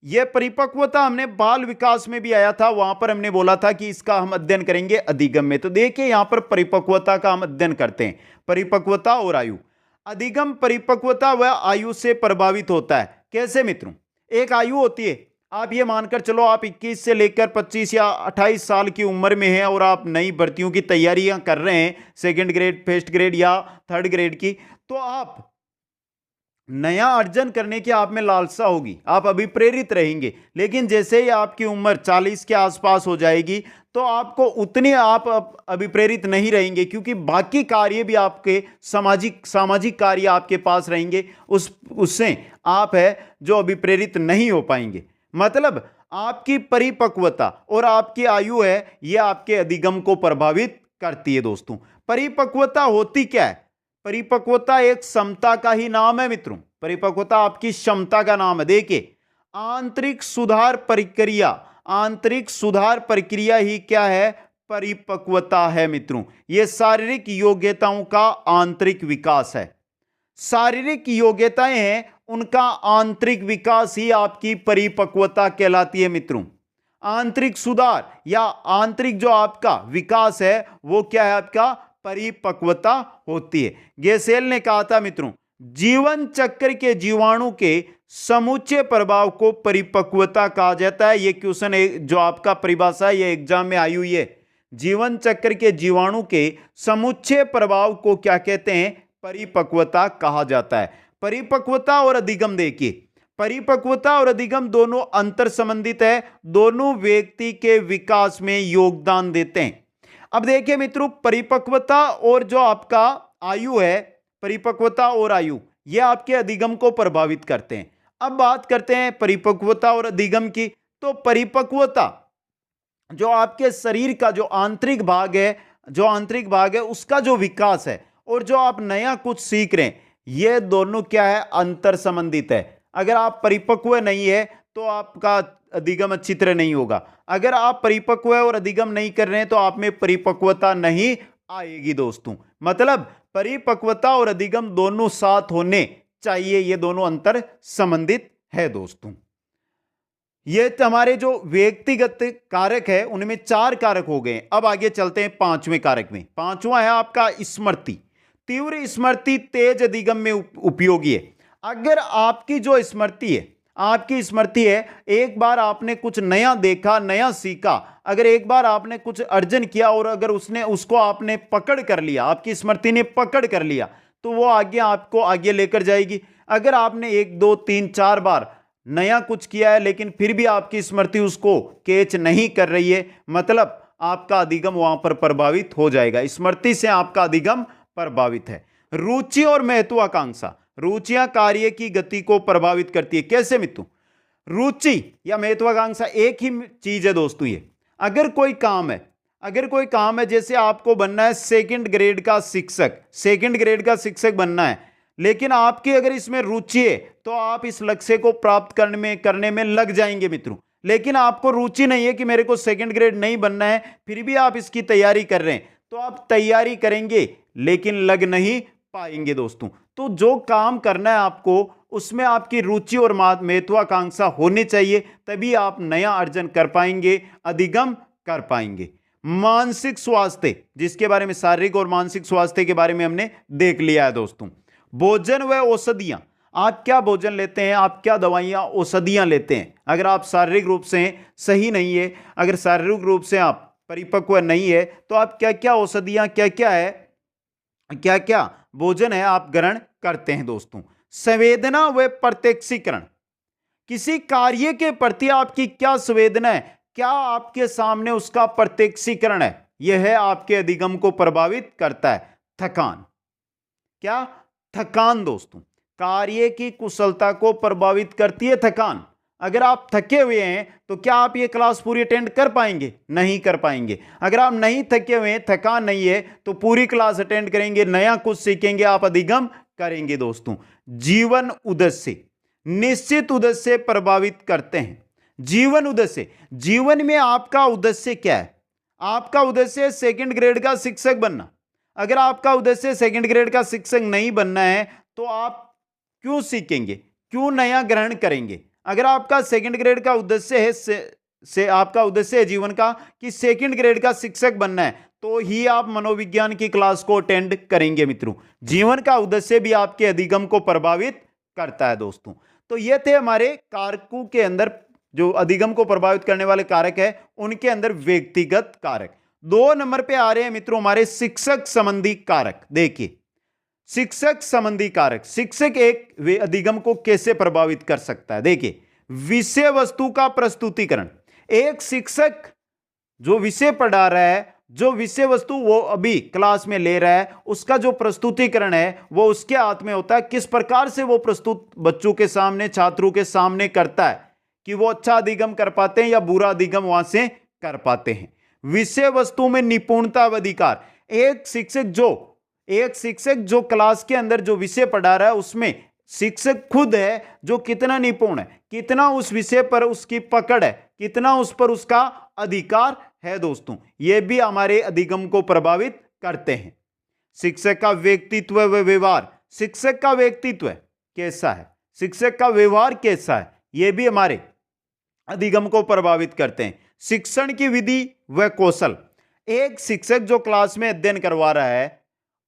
यह परिपक्वता हमने बाल विकास में भी आया था, वहां पर हमने बोला था कि इसका हम अध्ययन करेंगे अधिगम में। तो देखिए यहां पर परिपक्वता का हम अध्ययन करते हैं, परिपक्वता और आयु। अधिगम परिपक्वता व आयु से प्रभावित होता है। कैसे मित्रों? एक आयु होती है, आप ये मानकर चलो आप 21 से लेकर 25 या 28 साल की उम्र में हैं और आप नई भर्तियों की तैयारियां कर रहे हैं, सेकंड ग्रेड, फर्स्ट ग्रेड या थर्ड ग्रेड की, तो आप नया अर्जन करने की आप में लालसा होगी, आप अभी प्रेरित रहेंगे। लेकिन जैसे ही आपकी उम्र 40 के आसपास हो जाएगी तो आपको उतने आप अभी प्रेरित नहीं रहेंगे, क्योंकि बाकी कार्य भी आपके सामाजिक कार्य आपके पास रहेंगे, उससे आप है जो अभी प्रेरित नहीं हो पाएंगे। मतलब आपकी परिपक्वता और आपकी आयु है यह आपके अधिगम को प्रभावित करती है। दोस्तों परिपक्वता होती क्या है? परिपक्वता एक क्षमता का ही नाम है मित्रों, परिपक्वता आपकी क्षमता का नाम है। देखिए आंतरिक सुधार प्रक्रिया ही क्या है? परिपक्वता है मित्रों। यह शारीरिक योग्यताओं का आंतरिक विकास है। शारीरिक योग्यताएं हैं, उनका आंतरिक विकास ही आपकी परिपक्वता कहलाती है मित्रों। आंतरिक सुधार या आंतरिक जो आपका विकास है वो क्या है? आपका परिपक्वता होती है। गेसेल ने कहा था मित्रों, जीवन चक्र के जीवाणु के समूचे प्रभाव को परिपक्वता कहा जाता है। ये क्वेश्चन जो आपका परिभाषा है ये एग्जाम में आई हुई है। जीवन चक्र के जीवाणु के समूचे प्रभाव को क्या कहते हैं? परिपक्वता कहा जाता है। परिपक्वता और अधिगम, देखिए परिपक्वता और अधिगम दोनों अंतर संबंधित है, दोनों व्यक्ति के विकास में योगदान देते हैं। अब देखिए मित्रों, परिपक्वता और जो आपका आयु है, परिपक्वता और आयु ये आपके अधिगम को प्रभावित करते हैं। अब बात करते हैं परिपक्वता और अधिगम की। तो परिपक्वता जो आपके शरीर का जो आंतरिक भाग है उसका जो विकास है और जो आप नया कुछ सीख रहे हैं, ये दोनों क्या है? अंतर संबंधित है। अगर आप परिपक्व नहीं है तो आपका अधिगम अच्छी तरह नहीं होगा। अगर आप परिपक्व और अधिगम नहीं कर रहे हैं तो आप में परिपक्वता नहीं आएगी। दोस्तों मतलब परिपक्वता और अधिगम दोनों साथ होने चाहिए, ये दोनों अंतर संबंधित है। दोस्तों ये हमारे जो व्यक्तिगत कारक है उनमें 4 कारक हो गए। अब आगे चलते हैं 5वें कारक में। 5वां है आपका स्मृति। तीव्र स्मृति तेज अधिगम में उपयोगी है। अगर आपकी जो स्मृति है, एक बार आपने कुछ नया देखा, नया सीखा, अगर एक बार आपने कुछ अर्जन किया और अगर उसको आपने पकड़ कर लिया, आपकी स्मृति ने पकड़ कर लिया, तो वो आपको आगे लेकर जाएगी। अगर आपने 1 2 3 4 बार नया कुछ किया है लेकिन फिर भी आपकी स्मृति उसको कैच नहीं कर रही है, मतलब आपका अधिगम वहां पर प्रभावित हो जाएगा। स्मृति से आपका अधिगम प्रभावित है। रुचि और महत्वाकांक्षा, रुचियां कार्य की गति को प्रभावित करती है। कैसे मित्रों? रुचि या महत्वाकांक्षा एक ही चीज है दोस्तों। ये अगर कोई काम है, जैसे आपको बनना है सेकंड ग्रेड का शिक्षक बनना है, लेकिन आपकी अगर इसमें रुचि है तो आप इस लक्ष्य को प्राप्त करने में लग जाएंगे मित्रों। लेकिन आपको रुचि नहीं है कि मेरे को सेकंड ग्रेड नहीं बनना है, फिर भी आप इसकी तैयारी कर रहे हैं, तो आप तैयारी करेंगे लेकिन लग नहीं पाएंगे। दोस्तों तो जो काम करना है आपको उसमें आपकी रुचि और महत्वाकांक्षा होनी चाहिए, तभी आप नया अर्जन कर पाएंगे, अधिगम कर पाएंगे। मानसिक स्वास्थ्य, जिसके बारे में शारीरिक और मानसिक स्वास्थ्य के बारे में हमने देख लिया है। दोस्तों भोजन व औषधियां, आप क्या भोजन लेते हैं, आप क्या दवाइयां औषधियां लेते हैं। अगर आप शारीरिक रूप से सही नहीं है, अगर शारीरिक रूप से आप परिपक्व नहीं है, तो आप क्या क्या औषधियां क्या क्या है क्या क्या भोजन है आप ग्रहण करते हैं दोस्तों। संवेदना व प्रत्यक्षीकरण, किसी कार्य के प्रति आपकी क्या संवेदना है, क्या आपके सामने उसका प्रत्यक्षीकरण है, यह है आपके अधिगम को प्रभावित करता है। थकान, क्या थकान दोस्तों कार्य की कुशलता को प्रभावित करती है थकान। अगर आप थके हुए हैं तो क्या आप ये क्लास पूरी अटेंड कर पाएंगे, नहीं कर पाएंगे। अगर आप नहीं थके हुए हैं, थकान नहीं है, तो पूरी क्लास अटेंड करेंगे, नया कुछ सीखेंगे, आप अधिगम करेंगे दोस्तों। जीवन उद्देश्य, निश्चित उद्देश्य प्रभावित करते हैं। जीवन उद्देश्य, जीवन में आपका उद्देश्य क्या है। आपका उद्देश्य सेकंड ग्रेड का शिक्षक बनना। अगर आपका उद्देश्य सेकंड ग्रेड का शिक्षक नहीं बनना है तो आप क्यों सीखेंगे, क्यों नया ग्रहण करेंगे। अगर आपका सेकंड ग्रेड का उद्देश्य है से आपका उद्देश्य है जीवन का कि सेकंड ग्रेड का शिक्षक बनना है, तो ही आप मनोविज्ञान की क्लास को अटेंड करेंगे मित्रों। जीवन का उद्देश्य भी आपके अधिगम को प्रभावित करता है दोस्तों। तो ये थे हमारे कारकों के अंदर, जो अधिगम को प्रभावित करने वाले कारक है उनके अंदर व्यक्तिगत कारक। 2 नंबर पे आ रहे हैं मित्रों हमारे शिक्षक संबंधी कारक। देखिए शिक्षक संबंधी कारक, शिक्षक एक वे अधिगम को कैसे प्रभावित कर सकता है। देखिए विषय वस्तु का प्रस्तुतिकरण, एक शिक्षक जो विषय पढ़ा रहा है, जो विषय वस्तु वो अभी क्लास में ले रहा है, उसका जो प्रस्तुतिकरण है वो उसके हाथ में होता है। किस प्रकार से वो प्रस्तुत बच्चों के सामने, छात्रों के सामने करता है कि वो अच्छा अधिगम कर पाते हैं या बुरा अधिगम वहां से कर पाते हैं। विषय वस्तु में निपुणता व अधिकार, एक शिक्षक जो क्लास के अंदर जो विषय पढ़ा रहा है उसमें शिक्षक खुद है जो कितना निपुण है, कितना उस विषय पर उसकी पकड़ है, कितना उस पर उसका अधिकार है दोस्तों, ये भी हमारे अधिगम को प्रभावित करते हैं। शिक्षक का व्यक्तित्व व व्यवहार, शिक्षक का व्यक्तित्व कैसा है, शिक्षक का व्यवहार कैसा है, यह भी हमारे अधिगम को प्रभावित करते हैं। शिक्षण की विधि व कौशल, एक शिक्षक जो क्लास में अध्ययन करवा रहा है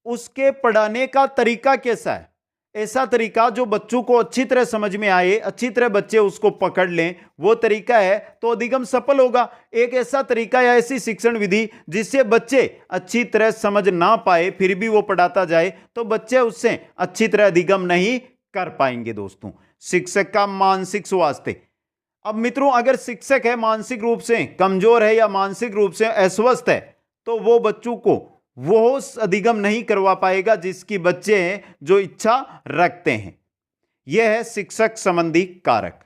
उसके पढ़ाने का तरीका कैसा है, ऐसा तरीका जो बच्चों को अच्छी तरह समझ में आए, अच्छी तरह बच्चे उसको पकड़ लें, वो तरीका है तो अधिगम सफल होगा। एक ऐसा तरीका या ऐसी शिक्षण विधि जिससे बच्चे अच्छी तरह समझ ना पाए फिर भी वो पढ़ाता जाए तो बच्चे उससे अच्छी तरह अधिगम नहीं कर पाएंगे दोस्तों। शिक्षक का मानसिक स्वास्थ्य, अब मित्रों अगर शिक्षक है मानसिक रूप से कमजोर है या मानसिक रूप से अस्वस्थ है तो वो बच्चों को वो अधिगम नहीं करवा पाएगा जिसकी बच्चे हैं जो इच्छा रखते हैं। यह है शिक्षक संबंधी कारक।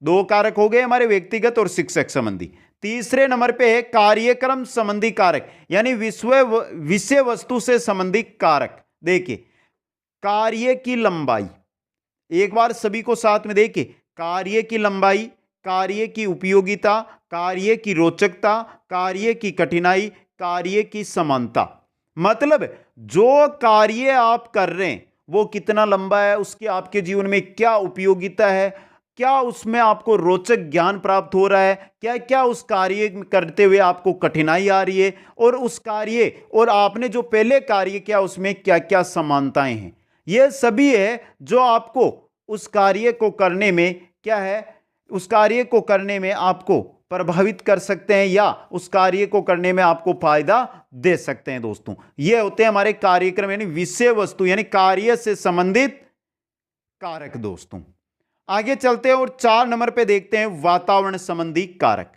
2 कारक हो गए हमारे व्यक्तिगत और शिक्षक संबंधी। तीसरे नंबर पे है कार्यक्रम संबंधी कारक, यानी विषय वस्तु से संबंधी कारक। देखिए कार्य की लंबाई, एक बार सभी को साथ में देखिए, कार्य की लंबाई, कार्य की उपयोगिता, कार्य की रोचकता, कार्य की कठिनाई, कार्य की समानता। मतलब जो कार्य आप कर रहे हैं वो कितना लंबा है, उसकी आपके जीवन में क्या उपयोगिता है, क्या उसमें आपको रोचक ज्ञान प्राप्त हो रहा है, क्या क्या उस कार्य करते हुए आपको कठिनाई आ रही है, और उस कार्य और आपने जो पहले कार्य किया उसमें क्या क्या समानताएं हैं। यह सभी है जो आपको उस कार्य को करने में क्या है, उस कार्य को करने में आपको प्रभावित कर सकते हैं या उस कार्य को करने में आपको फायदा दे सकते हैं दोस्तों। ये होते हैं हमारे कार्यक्रम यानी विषय वस्तु यानी कार्य से संबंधित कारक दोस्तों। आगे चलते हैं और 4 नंबर पे देखते हैं वातावरण संबंधी कारक।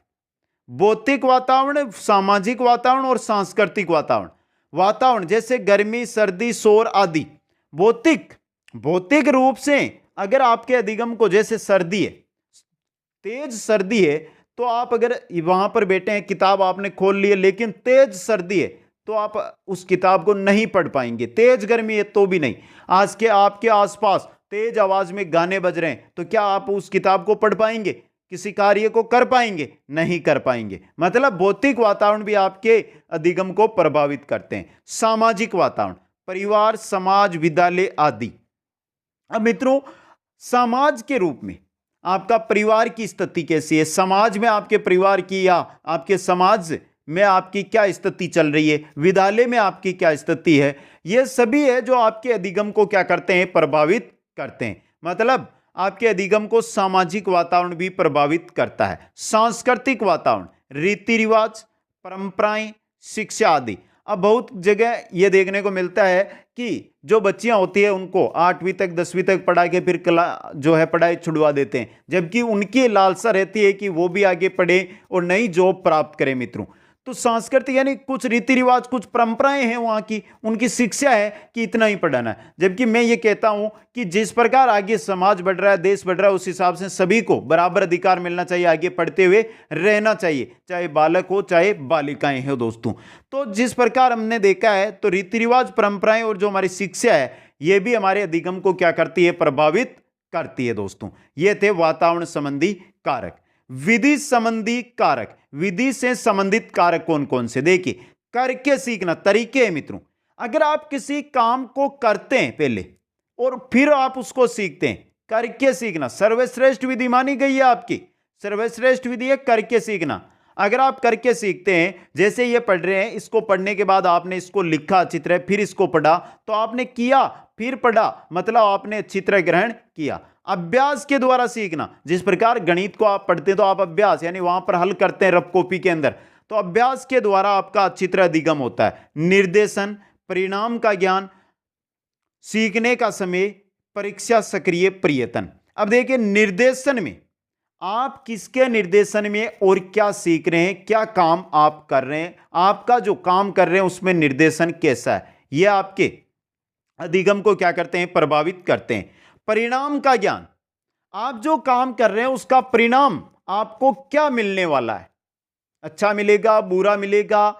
भौतिक वातावरण, सामाजिक वातावरण और सांस्कृतिक वातावरण। वातावरण जैसे गर्मी, सर्दी, शोर आदि। भौतिक रूप से अगर आपके अधिगम को, जैसे सर्दी है, तेज सर्दी है तो आप अगर वहां पर बैठे हैं, किताब आपने खोल ली है लेकिन तेज सर्दी है तो आप उस किताब को नहीं पढ़ पाएंगे। तेज गर्मी है तो भी नहीं। आज के आपके आसपास तेज आवाज में गाने बज रहे हैं तो क्या आप उस किताब को पढ़ पाएंगे, किसी कार्य को कर पाएंगे, नहीं कर पाएंगे। मतलब भौतिक वातावरण भी आपके अधिगम को प्रभावित करते हैं। सामाजिक वातावरण, परिवार, समाज, विद्यालय आदि। अब मित्रों समाज के रूप में आपका परिवार की स्थिति कैसी है, समाज में आपके परिवार की या आपके समाज में आपकी क्या स्थिति चल रही है, विद्यालय में आपकी क्या स्थिति है, यह सभी है जो आपके अधिगम को क्या करते हैं, प्रभावित करते हैं। मतलब आपके अधिगम को सामाजिक वातावरण भी प्रभावित करता है। सांस्कृतिक वातावरण, रीति रिवाज, परंपराएं, शिक्षा आदि। अब बहुत जगह ये देखने को मिलता है कि जो बच्चियां होती है उनको 8वीं तक 10वीं तक पढ़ा के फिर जो है पढ़ाई छुड़वा देते हैं, जबकि उनकी लालसा रहती है कि वो भी आगे पढ़े और नई जॉब प्राप्त करें मित्रों। तो संस्कृति यानी कुछ रीति रिवाज, कुछ परंपराएं हैं वहां की, उनकी शिक्षा है कि इतना ही पढ़ाना है। जबकि मैं ये कहता हूं कि जिस प्रकार आगे समाज बढ़ रहा है, देश बढ़ रहा है, उस हिसाब से सभी को बराबर अधिकार मिलना चाहिए, आगे पढ़ते हुए रहना चाहिए, चाहे बालक हो चाहे बालिकाएं हो दोस्तों। तो जिस प्रकार हमने देखा है, तो रीति रिवाज, परंपराएं और जो हमारी शिक्षा है, ये भी हमारे अधिगम को क्या करती है, प्रभावित करती है दोस्तों। ये थे वातावरण संबंधी कारक। विधि संबंधी कारक, विधि से संबंधित कारक कौन कौन से, देखिए करके सीखना, तरीके हैं मित्रों। अगर आप किसी काम को करते हैं पहले और फिर आप उसको सीखते हैं, करके सीखना सर्वश्रेष्ठ विधि मानी गई है आपकी, सर्वश्रेष्ठ विधि है करके सीखना। अगर आप करके सीखते हैं, जैसे ये पढ़ रहे हैं, इसको पढ़ने के बाद आपने इसको लिखा अच्छी तरह, फिर इसको पढ़ा, तो आपने किया फिर पढ़ा, मतलब आपने अच्छी तरह ग्रहण किया। अभ्यास के द्वारा सीखना, जिस प्रकार गणित को आप पढ़ते हैं तो आप अभ्यास यानी वहां पर हल करते हैं रफ कॉपी के अंदर, तो अभ्यास के द्वारा आपका अच्छी तरह अधिगम होता है। निर्देशन, परिणाम का ज्ञान, सीखने का समय, परीक्षा, सक्रिय प्रयत्न। अब देखिए निर्देशन में आप किसके निर्देशन में और क्या सीख रहे हैं, क्या काम आप कर रहे हैं, आपका जो काम कर रहे हैं उसमें निर्देशन कैसा है, यह आपके अधिगम को क्या करते हैं, प्रभावित करते हैं। परिणाम का ज्ञान, आप जो काम कर रहे हैं उसका परिणाम आपको क्या मिलने वाला है, अच्छा मिलेगा बुरा मिलेगा,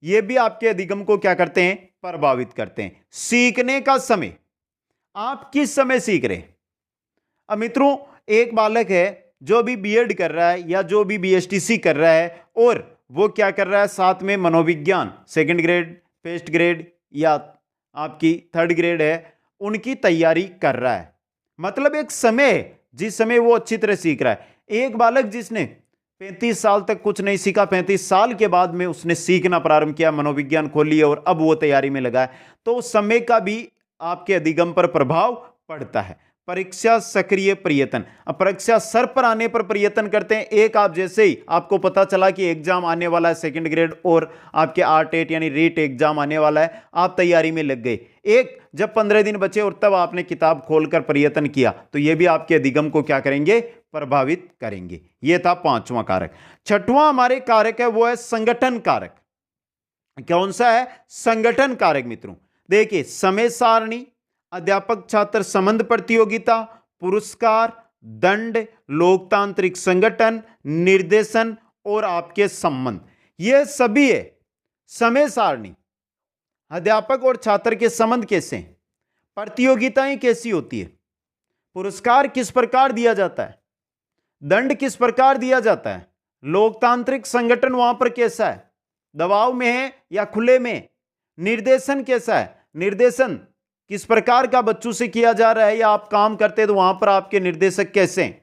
यह भी आपके अधिगम को क्या करते हैं, प्रभावित करते हैं। सीखने का समय, आप किस समय सीख रहे हैं। अब मित्रों एक बालक है जो अभी बीएड कर रहा है या जो भी बीएसटीसी कर रहा है और वो क्या कर रहा है, साथ में मनोविज्ञान सेकंड ग्रेड, फर्स्ट ग्रेड या आपकी थर्ड ग्रेड है, उनकी तैयारी कर रहा है। मतलब एक समय है जिस समय वो अच्छी तरह सीख रहा है। एक बालक जिसने 35 साल तक कुछ नहीं सीखा, 35 साल के बाद में उसने सीखना प्रारंभ किया, मनोविज्ञान खोल लिया और अब वो तैयारी में लगा है, तो समय का भी आपके अधिगम पर प्रभाव पड़ता है। परीक्षा, सक्रिय प्रयत्न, अब परीक्षा सर पर आने पर प्रयत्न करते हैं। एक आप जैसे ही आपको पता चला कि एग्जाम आने वाला है सेकंड ग्रेड और आपके RTET यानी रीट एग्जाम आने वाला है, आप तैयारी में लग गए। एक जब 15 दिन बचे और तब आपने किताब खोलकर प्रयत्न किया, तो यह भी आपके अधिगम को क्या करेंगे, प्रभावित करेंगे। यह था 5वां कारक। 6वां हमारे कारक है वो है संगठन कारक। कौन सा है, संगठन कारक मित्रों। देखिए समय सारणी, अध्यापक छात्र संबंध प्रतियोगिता, पुरस्कार, दंड, लोकतांत्रिक संगठन, निर्देशन और आपके संबंध, ये सभी है। समय सारणी, अध्यापक और छात्र के संबंध कैसे हैं, प्रतियोगिताएं कैसी होती है, पुरस्कार किस प्रकार दिया जाता है, दंड किस प्रकार दिया जाता है, लोकतांत्रिक संगठन वहां पर कैसा है, दबाव में है या खुले में, निर्देशन कैसा है, निर्देशन किस प्रकार का बच्चों से किया जा रहा है, या आप काम करते हैं तो वहां पर आपके निर्देशक कैसे हैं,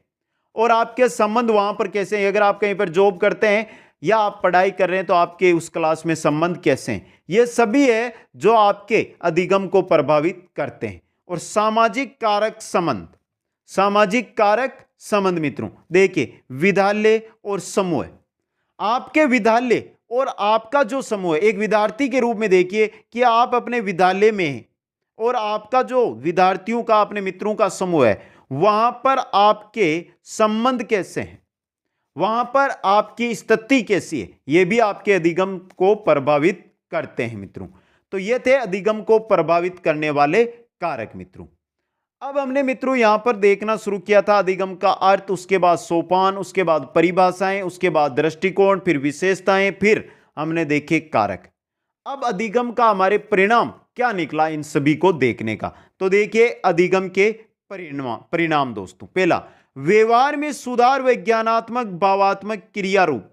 और आपके संबंध वहां पर कैसे हैं। अगर आप कहीं पर जॉब करते हैं या आप पढ़ाई कर रहे हैं तो आपके उस क्लास में संबंध कैसे हैं, ये सभी है जो आपके अधिगम को प्रभावित करते हैं। और सामाजिक कारक संबंध, सामाजिक कारक संबंध मित्रों, देखिए विद्यालय और समूह, आपके विद्यालय और आपका जो समूह है, एक विद्यार्थी के रूप में देखिए कि आप अपने विद्यालय में हैं और आपका जो विद्यार्थियों का, अपने मित्रों का समूह है, वहां पर आपके संबंध कैसे हैं, वहां पर आपकी स्थिति कैसी है, यह भी आपके अधिगम को प्रभावित करते हैं मित्रों। तो ये थे अधिगम को प्रभावित करने वाले कारक मित्रों। अब हमने मित्रों यहां पर देखना शुरू किया था अधिगम का अर्थ, उसके बाद सोपान, उसके बाद परिभाषाएं, उसके बाद दृष्टिकोण, फिर विशेषताएं, फिर हमने देखे कारक। अब अधिगम का हमारे परिणाम क्या निकला इन सभी को देखने का। तो देखिए अधिगम के परिणाम दोस्तों, पहला व्यवहार में सुधार व ज्ञानात्मक भावात्मक क्रिया रूप,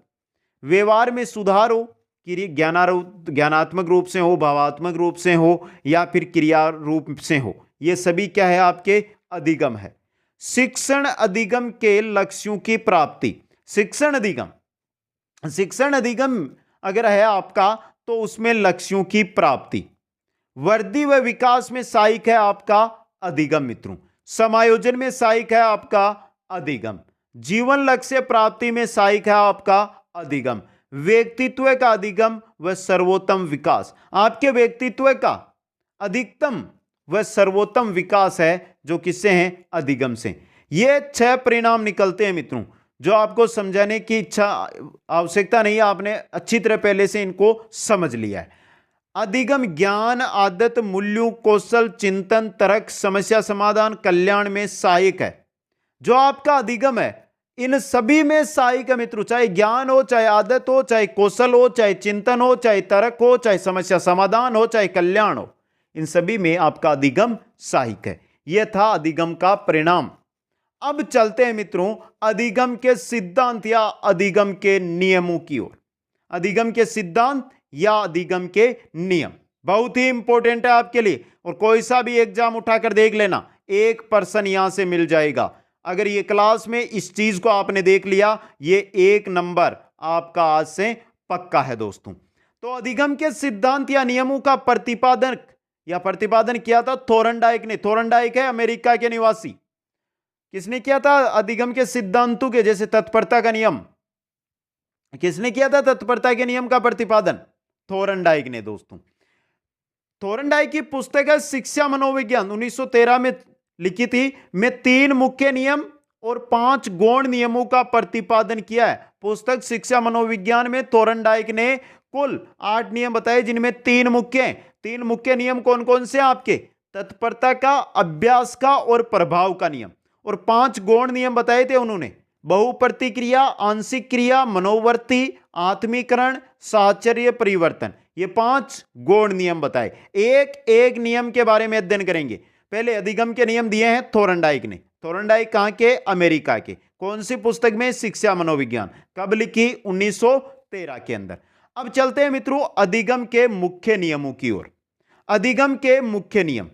व्यवहार में सुधार हो, ज्ञानात्मक रूप से हो, भावात्मक रूप से हो या फिर क्रिया रूप से हो, ये सभी क्या है, आपके अधिगम है। शिक्षण अधिगम के लक्ष्यों की प्राप्ति, शिक्षण अधिगम अगर है आपका तो उसमें लक्ष्यों की प्राप्ति। वृद्धि व विकास में सहायक है आपका अधिगम मित्रों, समायोजन में सहायक है आपका अधिगम, जीवन लक्ष्य प्राप्ति में सहायक है आपका अधिगम, व्यक्तित्व का अधिगम व सर्वोत्तम विकास। आपके व्यक्तित्व का अधिकतम व सर्वोत्तम विकास है जो किससे है? अधिगम से। ये 6 परिणाम निकलते हैं मित्रों, जो आपको समझाने की इच्छा आवश्यकता नहीं है, आपने अच्छी तरह पहले से इनको समझ लिया है। अधिगम ज्ञान, आदत, मूल्यों, कौशल, चिंतन, तर्क, समस्या समाधान, कल्याण में सहायक है। जो आपका अधिगम है इन सभी में सहायक है मित्रों, चाहे ज्ञान हो, चाहे आदत हो, चाहे कौशल हो, चाहे चिंतन हो, चाहे तर्क हो, चाहे समस्या समाधान हो, चाहे कल्याण हो, इन सभी में आपका अधिगम सहायक है। यह था अधिगम का परिणाम। अब चलते हैं मित्रों अधिगम के सिद्धांत या अधिगम के नियमों की ओर। अधिगम के सिद्धांत या अधिगम के नियम बहुत ही इंपॉर्टेंट है आपके लिए, और कोई सा भी एग्जाम उठाकर देख लेना, 1% यहां से मिल जाएगा। अगर ये क्लास में इस चीज को आपने देख लिया, ये 1 नंबर आपका आज से पक्का है दोस्तों। तो अधिगम के सिद्धांत या नियमों का प्रतिपादन किया था थोरनडाइक ने। थोरनडाइक है अमेरिका के निवासी। किसने किया था अधिगम के सिद्धांतों के, जैसे तत्परता का नियम, किसने किया था तत्परता के नियम का प्रतिपादन? थोरनडाइक ने दोस्तों। थोरनडाइक की पुस्तक है शिक्षा मनोविज्ञान, 1913 में लिखी थी। में 3 मुख्य नियम और 5 गौण नियमों का प्रतिपादन किया है। पुस्तक शिक्षा मनोविज्ञान में थोरनडाइक ने कुल 8 नियम बताए, जिनमें 3 मुख्य हैं। 3 मुख्य नियम कौन कौन से आपके? तत्परता का, अभ्यास का और प्रभाव का नियम। और 5 गौण नियम बताए थे उन्होंने, बहुप्रतिक्रिया, आंशिक क्रिया, मनोवर्ती, आत्मीकरण, साहचर्य परिवर्तन। ये 5 गौण नियम बताए। एक एक नियम के बारे में अध्ययन करेंगे। पहले अधिगम के नियम दिए हैं थोरनडाइक ने। थोरनडाइक कहां के? अमेरिका के। कौन सी पुस्तक में? शिक्षा मनोविज्ञान। कब लिखी? 1913 के अंदर। अब चलते हैं मित्रों अधिगम के मुख्य नियमों की ओर। अधिगम के मुख्य नियम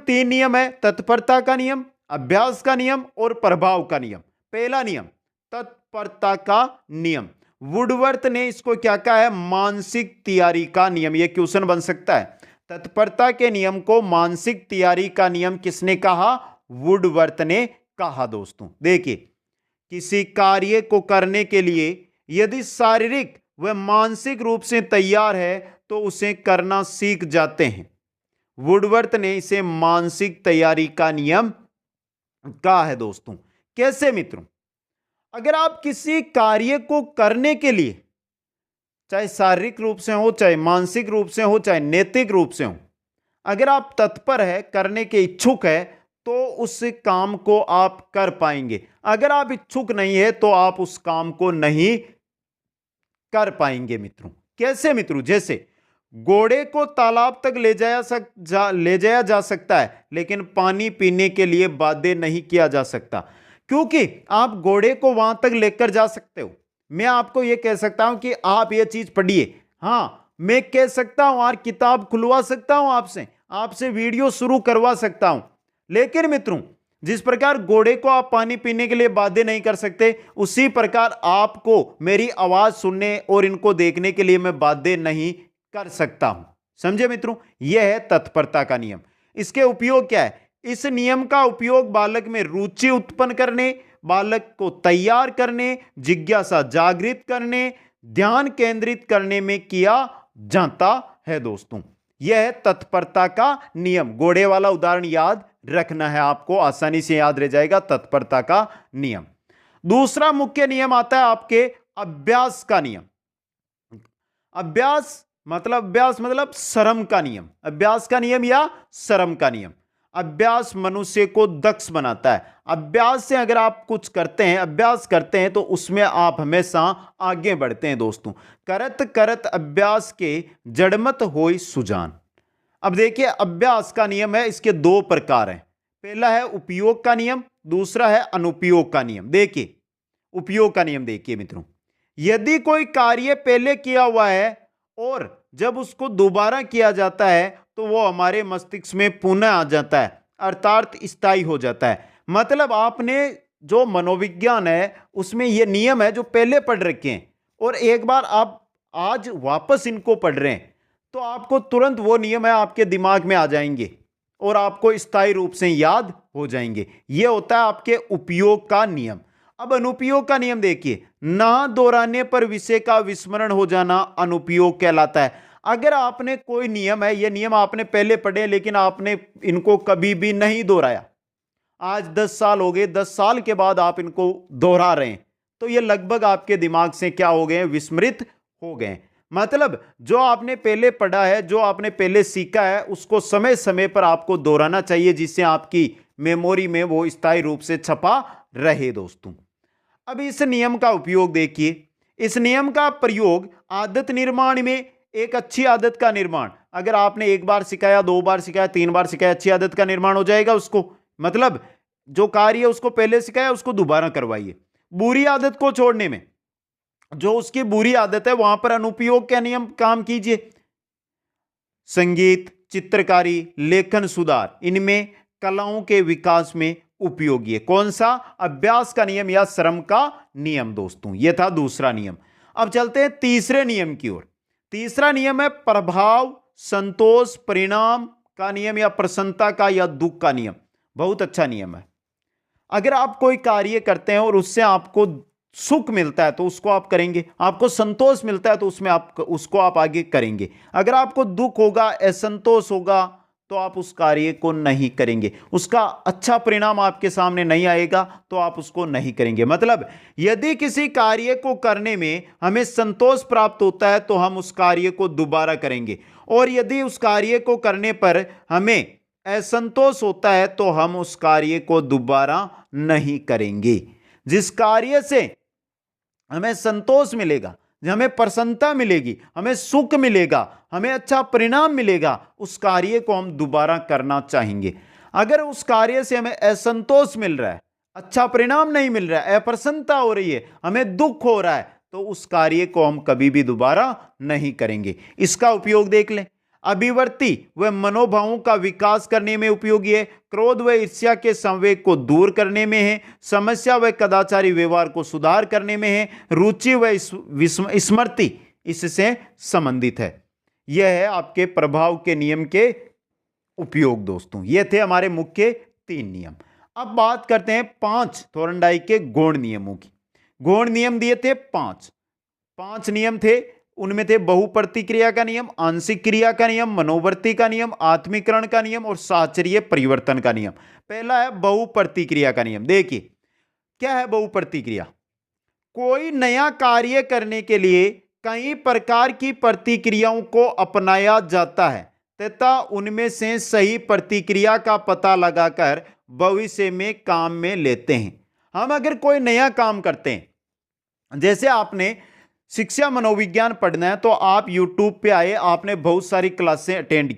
3 नियम है, तत्परता का नियम, अभ्यास का नियम और प्रभाव का नियम। पहला नियम तत्परता का नियम, वुडवर्थ ने इसको क्या कहा है? मानसिक तैयारी का नियम। यह क्वेश्चन बन सकता है। तत्परता के नियम को मानसिक तैयारी का नियम किसने कहा? वुडवर्थ ने कहा दोस्तों। देखिए, किसी कार्य को करने के लिए यदि शारीरिक व मानसिक रूप से तैयार है तो उसे करना सीख जाते हैं। वुडवर्थ ने इसे मानसिक तैयारी का नियम कहा है दोस्तों। कैसे मित्रों? अगर आप किसी कार्य को करने के लिए, चाहे शारीरिक रूप से हो, चाहे मानसिक रूप से हो, चाहे नैतिक रूप से हो, अगर आप तत्पर है, करने के इच्छुक है, तो उस काम को आप कर पाएंगे। अगर आप इच्छुक नहीं है तो आप उस काम को नहीं कर पाएंगे मित्रों। कैसे मित्रों? जैसे घोड़े को तालाब तक ले जाया जा सकता है, लेकिन पानी पीने के लिए बाध्य नहीं किया जा सकता, क्योंकि आप घोड़े को वहां तक लेकर जा सकते हो। मैं आपको यह कह सकता हूं कि आप यह चीज पढ़िए, हाँ, मैं कह सकता हूं, और किताब खुलवा सकता हूं आपसे वीडियो शुरू करवा सकता हूं, लेकिन मित्रों जिस प्रकार घोड़े को आप पानी पीने के लिए बाध्य नहीं कर सकते, उसी प्रकार आपको मेरी आवाज सुनने और इनको देखने के लिए मैं बाध्य नहीं कर सकता हूं। समझे मित्रों? यह है तत्परता का नियम। इसके उपयोग क्या है? इस नियम का उपयोग बालक में रुचि उत्पन्न करने, बालक को तैयार करने, जिज्ञासा जागृत करने, ध्यान केंद्रित करने में किया जाता है दोस्तों। यह है तत्परता का नियम। घोड़े वाला उदाहरण याद रखना है आपको, आसानी से याद रह जाएगा तत्परता का नियम। दूसरा मुख्य नियम आता है आपके अभ्यास का नियम। अभ्यास मतलब श्रम का नियम। अभ्यास का नियम या श्रम का नियम। अभ्यास मनुष्य को दक्ष बनाता है। अभ्यास से अगर आप कुछ करते हैं, अभ्यास करते हैं, तो उसमें आप हमेशा आगे बढ़ते हैं दोस्तों। करत करत अभ्यास के जड़मत होई सुजान। अब देखिए, अभ्यास का नियम है, इसके 2 प्रकार हैं। पहला है उपयोग का नियम, दूसरा है अनुपयोग का नियम। देखिए, उपयोग का नियम देखिए मित्रों, यदि कोई कार्य पहले किया हुआ है और जब उसको दोबारा किया जाता है तो वो हमारे मस्तिष्क में पुनः आ जाता है, अर्थात स्थायी हो जाता है। मतलब आपने जो मनोविज्ञान है उसमें ये नियम है जो पहले पढ़ रखे हैं, और एक बार आप आज वापस इनको पढ़ रहे हैं तो आपको तुरंत वो नियम है आपके दिमाग में आ जाएंगे और आपको स्थायी रूप से याद हो जाएंगे। ये होता है आपके उपयोग का नियम। अब अनुपयोग का नियम देखिए, ना दोहराने पर विषय का विस्मरण हो जाना अनुपयोग कहलाता है। अगर आपने कोई नियम है, ये नियम आपने पहले पढ़े लेकिन आपने इनको कभी भी नहीं दोहराया, आज 10 साल हो गए, 10 साल के बाद आप इनको दोहरा रहे हैं, तो ये लगभग आपके दिमाग से क्या हो गए, विस्मृत हो गए। मतलब जो आपने पहले पढ़ा है, जो आपने पहले सीखा है, उसको समय समय पर आपको दोहराना चाहिए, जिससे आपकी मेमोरी में वो स्थायी रूप से छपा रहे दोस्तों। अब इस नियम का उपयोग देखिए, इस नियम का प्रयोग आदत निर्माण में, एक अच्छी आदत का निर्माण, अगर आपने एक बार सिखाया, 2 बार सिखाया, 3 बार सिखाया, अच्छी आदत का निर्माण हो जाएगा उसको। मतलब जो कार्य उसको पहले सिखाया उसको दोबारा करवाइए। बुरी आदत को छोड़ने में, जो उसकी बुरी आदत है वहां पर अनुपयोग का नियम काम कीजिए। संगीत, चित्रकारी, लेखन सुधार, इनमें कलाओं के विकास में उपयोगी है। कौन सा? अभ्यास का नियम या श्रम का नियम दोस्तों। यह था दूसरा नियम। अब चलते हैं तीसरे नियम की ओर। तीसरा नियम है प्रभाव, संतोष, परिणाम का नियम या प्रसन्नता का या दुख का नियम। बहुत अच्छा नियम है। अगर आप कोई कार्य करते हैं और उससे आपको सुख मिलता है तो उसको आप करेंगे, आपको संतोष मिलता है तो उसमें आप उसको आप आगे करेंगे। अगर आपको दुख होगा, असंतोष होगा, तो आप उस कार्य को नहीं करेंगे, उसका अच्छा परिणाम आपके सामने नहीं आएगा तो आप उसको नहीं करेंगे। मतलब यदि किसी कार्य को करने में हमें संतोष प्राप्त होता है तो हम उस कार्य को दोबारा करेंगे, और यदि उस कार्य को करने पर हमें असंतोष होता है तो हम उस कार्य को दोबारा नहीं करेंगे। जिस कार्य से हमें संतोष मिलेगा, हमें प्रसन्नता मिलेगी, हमें सुख मिलेगा, हमें अच्छा परिणाम मिलेगा, उस कार्य को हम दोबारा करना चाहेंगे। अगर उस कार्य से हमें असंतोष मिल रहा है, अच्छा परिणाम नहीं मिल रहा है, अप्रसन्नता हो रही है, हमें दुख हो रहा है, तो उस कार्य को हम कभी भी दोबारा नहीं करेंगे। इसका उपयोग देख लें। अभिवृत्ति व मनोभावों का विकास करने में उपयोगी है। क्रोध व ईर्ष्या के संवेग को दूर करने में है। समस्या व कदाचारी व्यवहार को सुधार करने में है। रुचि व स्मृति इससे संबंधित है। यह है आपके प्रभाव के नियम के उपयोग दोस्तों। ये थे हमारे मुख्य 3 नियम। अब बात करते हैं 5 थोरनडाई के गौण नियमों की। गौण नियम दिए थे 5 नियम थे। उनमें थे बहुप्रतिक्रिया का नियम, आंशिक क्रिया का नियम, मनोवर्ती का नियम, आत्मीकरण का नियम और साहचर्य परिवर्तन का नियम। पहला है बहुप्रतिक्रिया का नियम। देखिए क्या है बहुप्रतिक्रिया। कोई नया कार्य करने के लिए कई प्रकार की प्रतिक्रियाओं को अपनाया जाता है तथा उनमें से सही प्रतिक्रिया का पता लगाकर भविष्य में काम में लेते हैं। हम अगर कोई नया काम करते हैं, जैसे आपने शिक्षा मनोविज्ञान पढ़ना है तो आप YouTube पे आए, आपने बहुत सारी क्लासें अटेंड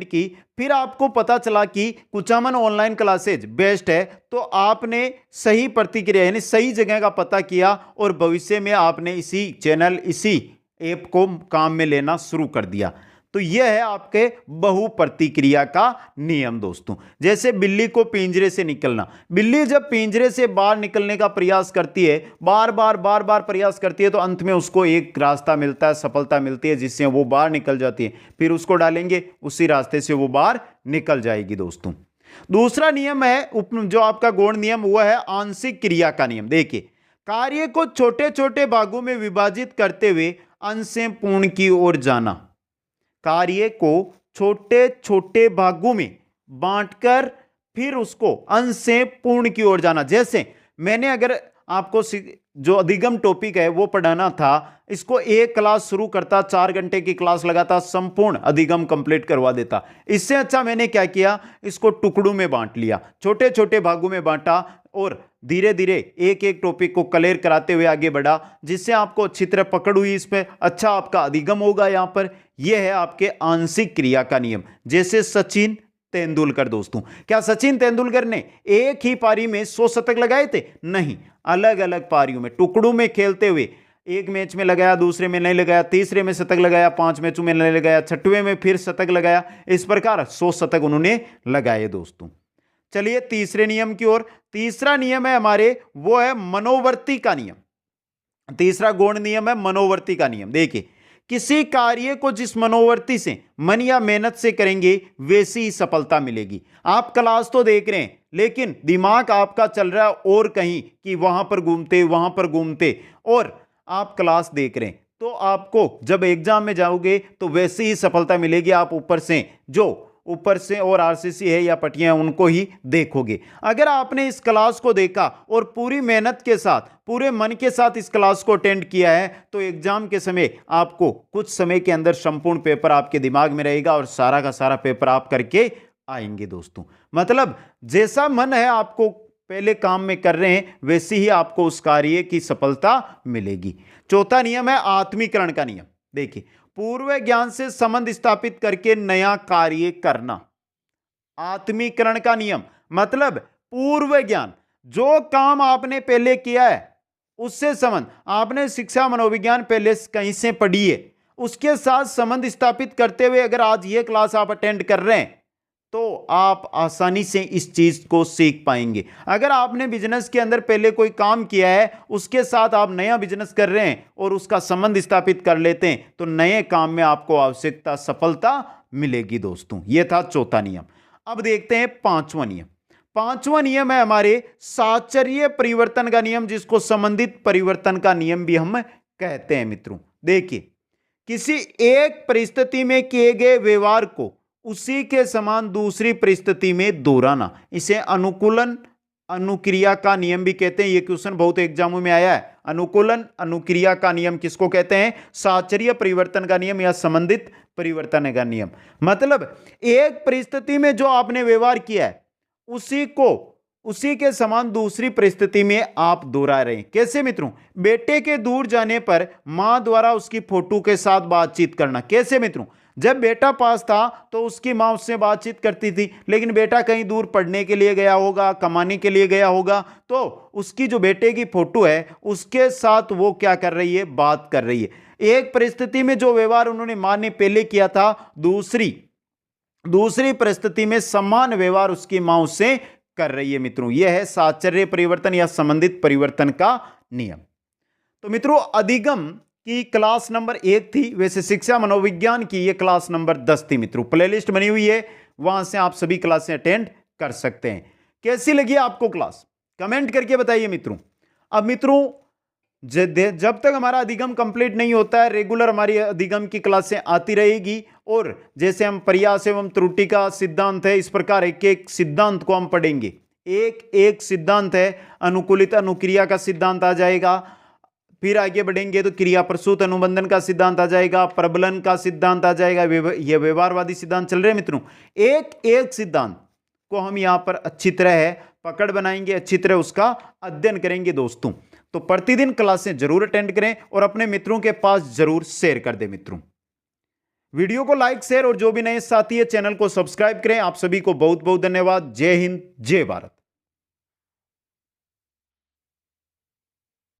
की, फिर आपको पता चला कि कुचामन ऑनलाइन क्लासेज बेस्ट है, तो आपने सही प्रतिक्रिया यानी सही जगह का पता किया और भविष्य में आपने इसी चैनल, इसी ऐप को काम में लेना शुरू कर दिया। तो यह है आपके बहुप्रतिक्रिया का नियम दोस्तों। जैसे बिल्ली को पिंजरे से निकलना, बिल्ली जब पिंजरे से बाहर निकलने का प्रयास करती है, बार बार प्रयास करती है, तो अंत में उसको एक रास्ता मिलता है, सफलता मिलती है, जिससे वो बाहर निकल जाती है। फिर उसको डालेंगे, उसी रास्ते से वो बाहर निकल जाएगी दोस्तों। दूसरा नियम है जो आपका गौण नियम, हुआ है आंशिक क्रिया का नियम। देखिए कार्य को छोटे छोटे भागों में विभाजित करते हुए अंश से पूर्ण की ओर जाना। कार्य को छोटे छोटे भागों में बांटकर फिर उसको अंश से पूर्ण की ओर जाना। जैसे मैंने अगर आपको जो अधिगम टॉपिक है वो पढ़ाना था, इसको एक क्लास शुरू करता, 4 घंटे की क्लास लगाता, संपूर्ण अधिगम कंप्लीट करवा देता। इससे अच्छा मैंने क्या किया, इसको टुकड़ों में बांट लिया, छोटे छोटे भागों में बांटा और धीरे धीरे एक एक टॉपिक को क्लियर कराते हुए आगे बढ़ा, जिससे आपको अच्छी तरह पकड़ हुई, इस पे अच्छा आपका अधिगम होगा। यहां पर यह है आपके आंशिक क्रिया का नियम। जैसे सचिन तेंदुलकर दोस्तों, क्या सचिन तेंदुलकर ने एक ही पारी में 100 शतक लगाए थे? नहीं, अलग अलग पारियों में टुकड़ों में खेलते हुए, एक मैच में लगाया, दूसरे में नहीं लगाया, तीसरे में शतक लगाया, 5 मैचों में नहीं लगाया, 6वें में फिर शतक लगाया, इस प्रकार 100 शतक उन्होंने लगाए दोस्तों। चलिए तीसरे नियम की ओर। तीसरा नियम है हमारे, वो है मनोवर्ती का नियम। तीसरा गौण नियम है मनोवर्ती का नियम। देखिए किसी कार्य को जिस मनोवृत्ति से, मन या मेहनत से करेंगे वैसी ही सफलता मिलेगी। आप क्लास तो देख रहे हैं लेकिन दिमाग आपका चल रहा है और कहीं कि वहां पर घूमते और आप क्लास देख रहे हैं, तो आपको जब एग्जाम में जाओगे तो वैसी ही सफलता मिलेगी। आप ऊपर से और आरसीसी है या पटियां उनको ही देखोगे। अगर आपने इस क्लास को देखा और पूरी मेहनत के साथ, पूरे मन के साथ इस क्लास को अटेंड किया है तो एग्जाम के समय आपको कुछ समय के अंदर संपूर्ण पेपर आपके दिमाग में रहेगा और सारा का सारा पेपर आप करके आएंगे दोस्तों। मतलब जैसा मन है आपको पहले काम में कर रहे हैं वैसे ही आपको उस कार्य की सफलता मिलेगी। चौथा नियम है आत्मीकरण का नियम। देखिए, पूर्व ज्ञान से संबंध स्थापित करके नया कार्य करना। आत्मीकरण का नियम मतलब पूर्व ज्ञान, जो काम आपने पहले किया है उससे संबंध, आपने शिक्षा मनोविज्ञान पहले कहीं से पढ़ी है, उसके साथ संबंध स्थापित करते हुए अगर आज ये क्लास आप अटेंड कर रहे हैं तो आप आसानी से इस चीज को सीख पाएंगे। अगर आपने बिजनेस के अंदर पहले कोई काम किया है, उसके साथ आप नया बिजनेस कर रहे हैं और उसका संबंध स्थापित कर लेते हैं तो नए काम में आपको आवश्यकता सफलता मिलेगी दोस्तों। यह था चौथा नियम। अब देखते हैं पांचवा नियम। पांचवा नियम है हमारे साहचर्य परिवर्तन का नियम, जिसको संबंधित परिवर्तन का नियम भी हम कहते हैं मित्रों। देखिए, किसी एक परिस्थिति में किए गए व्यवहार को उसी के समान दूसरी परिस्थिति में दोहराना, इसे अनुकूलन अनुक्रिया का नियम भी कहते हैं। यह क्वेश्चन बहुत एग्जामों में आया है। अनुकूलन अनुक्रिया का नियम किसको कहते हैं? साहचर्य परिवर्तन का नियम या संबंधित परिवर्तन का नियम। मतलब एक परिस्थिति में जो आपने व्यवहार किया है उसी के समान दूसरी परिस्थिति में आप दोहरा रहे हैं। कैसे मित्रों? बेटे के दूर जाने पर मां द्वारा उसकी फोटो के साथ बातचीत करना। कैसे मित्रों? जब बेटा पास था तो उसकी मां उससे बातचीत करती थी, लेकिन बेटा कहीं दूर पढ़ने के लिए गया होगा, कमाने के लिए गया होगा, तो उसकी जो बेटे की फोटो है उसके साथ वो क्या कर रही है? बात कर रही है। एक परिस्थिति में जो व्यवहार उन्होंने मां ने पहले किया था, दूसरी परिस्थिति में समान व्यवहार उसकी मां उससे कर रही है मित्रों। यह है साहचर्य परिवर्तन या संबंधित परिवर्तन का नियम। तो मित्रों, अधिगम की क्लास नंबर 1 थी, वैसे शिक्षा मनोविज्ञान की यह क्लास नंबर 10 थी मित्रों। प्लेलिस्ट बनी हुई है, वहां से आप सभी क्लासें अटेंड कर सकते हैं। कैसी लगी आपको क्लास? कमेंट करके बताइए मित्रों। अब मित्रों, जब तक हमारा अधिगम कंप्लीट नहीं होता है, रेगुलर हमारी अधिगम की क्लासें आती रहेगी और जैसे हम प्रयास एवं त्रुटि का सिद्धांत है, इस प्रकार एक एक सिद्धांत को हम पढ़ेंगे। एक एक सिद्धांत है, अनुकूलित अनुक्रिया का सिद्धांत आ जाएगा, फिर आगे बढ़ेंगे तो क्रिया प्रसूत अनुबंधन का सिद्धांत आ जाएगा, प्रबलन का सिद्धांत आ जाएगा। यह व्यवहारवादी सिद्धांत चल रहे हैं मित्रों। एक एक सिद्धांत को हम यहां पर अच्छी तरह पकड़ बनाएंगे, अच्छी तरह उसका अध्ययन करेंगे दोस्तों। तो प्रतिदिन क्लासें जरूर अटेंड करें और अपने मित्रों के पास जरूर शेयर कर दें मित्रों। वीडियो को लाइक, शेयर और जो भी नए साथी है चैनल को सब्सक्राइब करें। आप सभी को बहुत बहुत धन्यवाद। जय हिंद, जय भारत।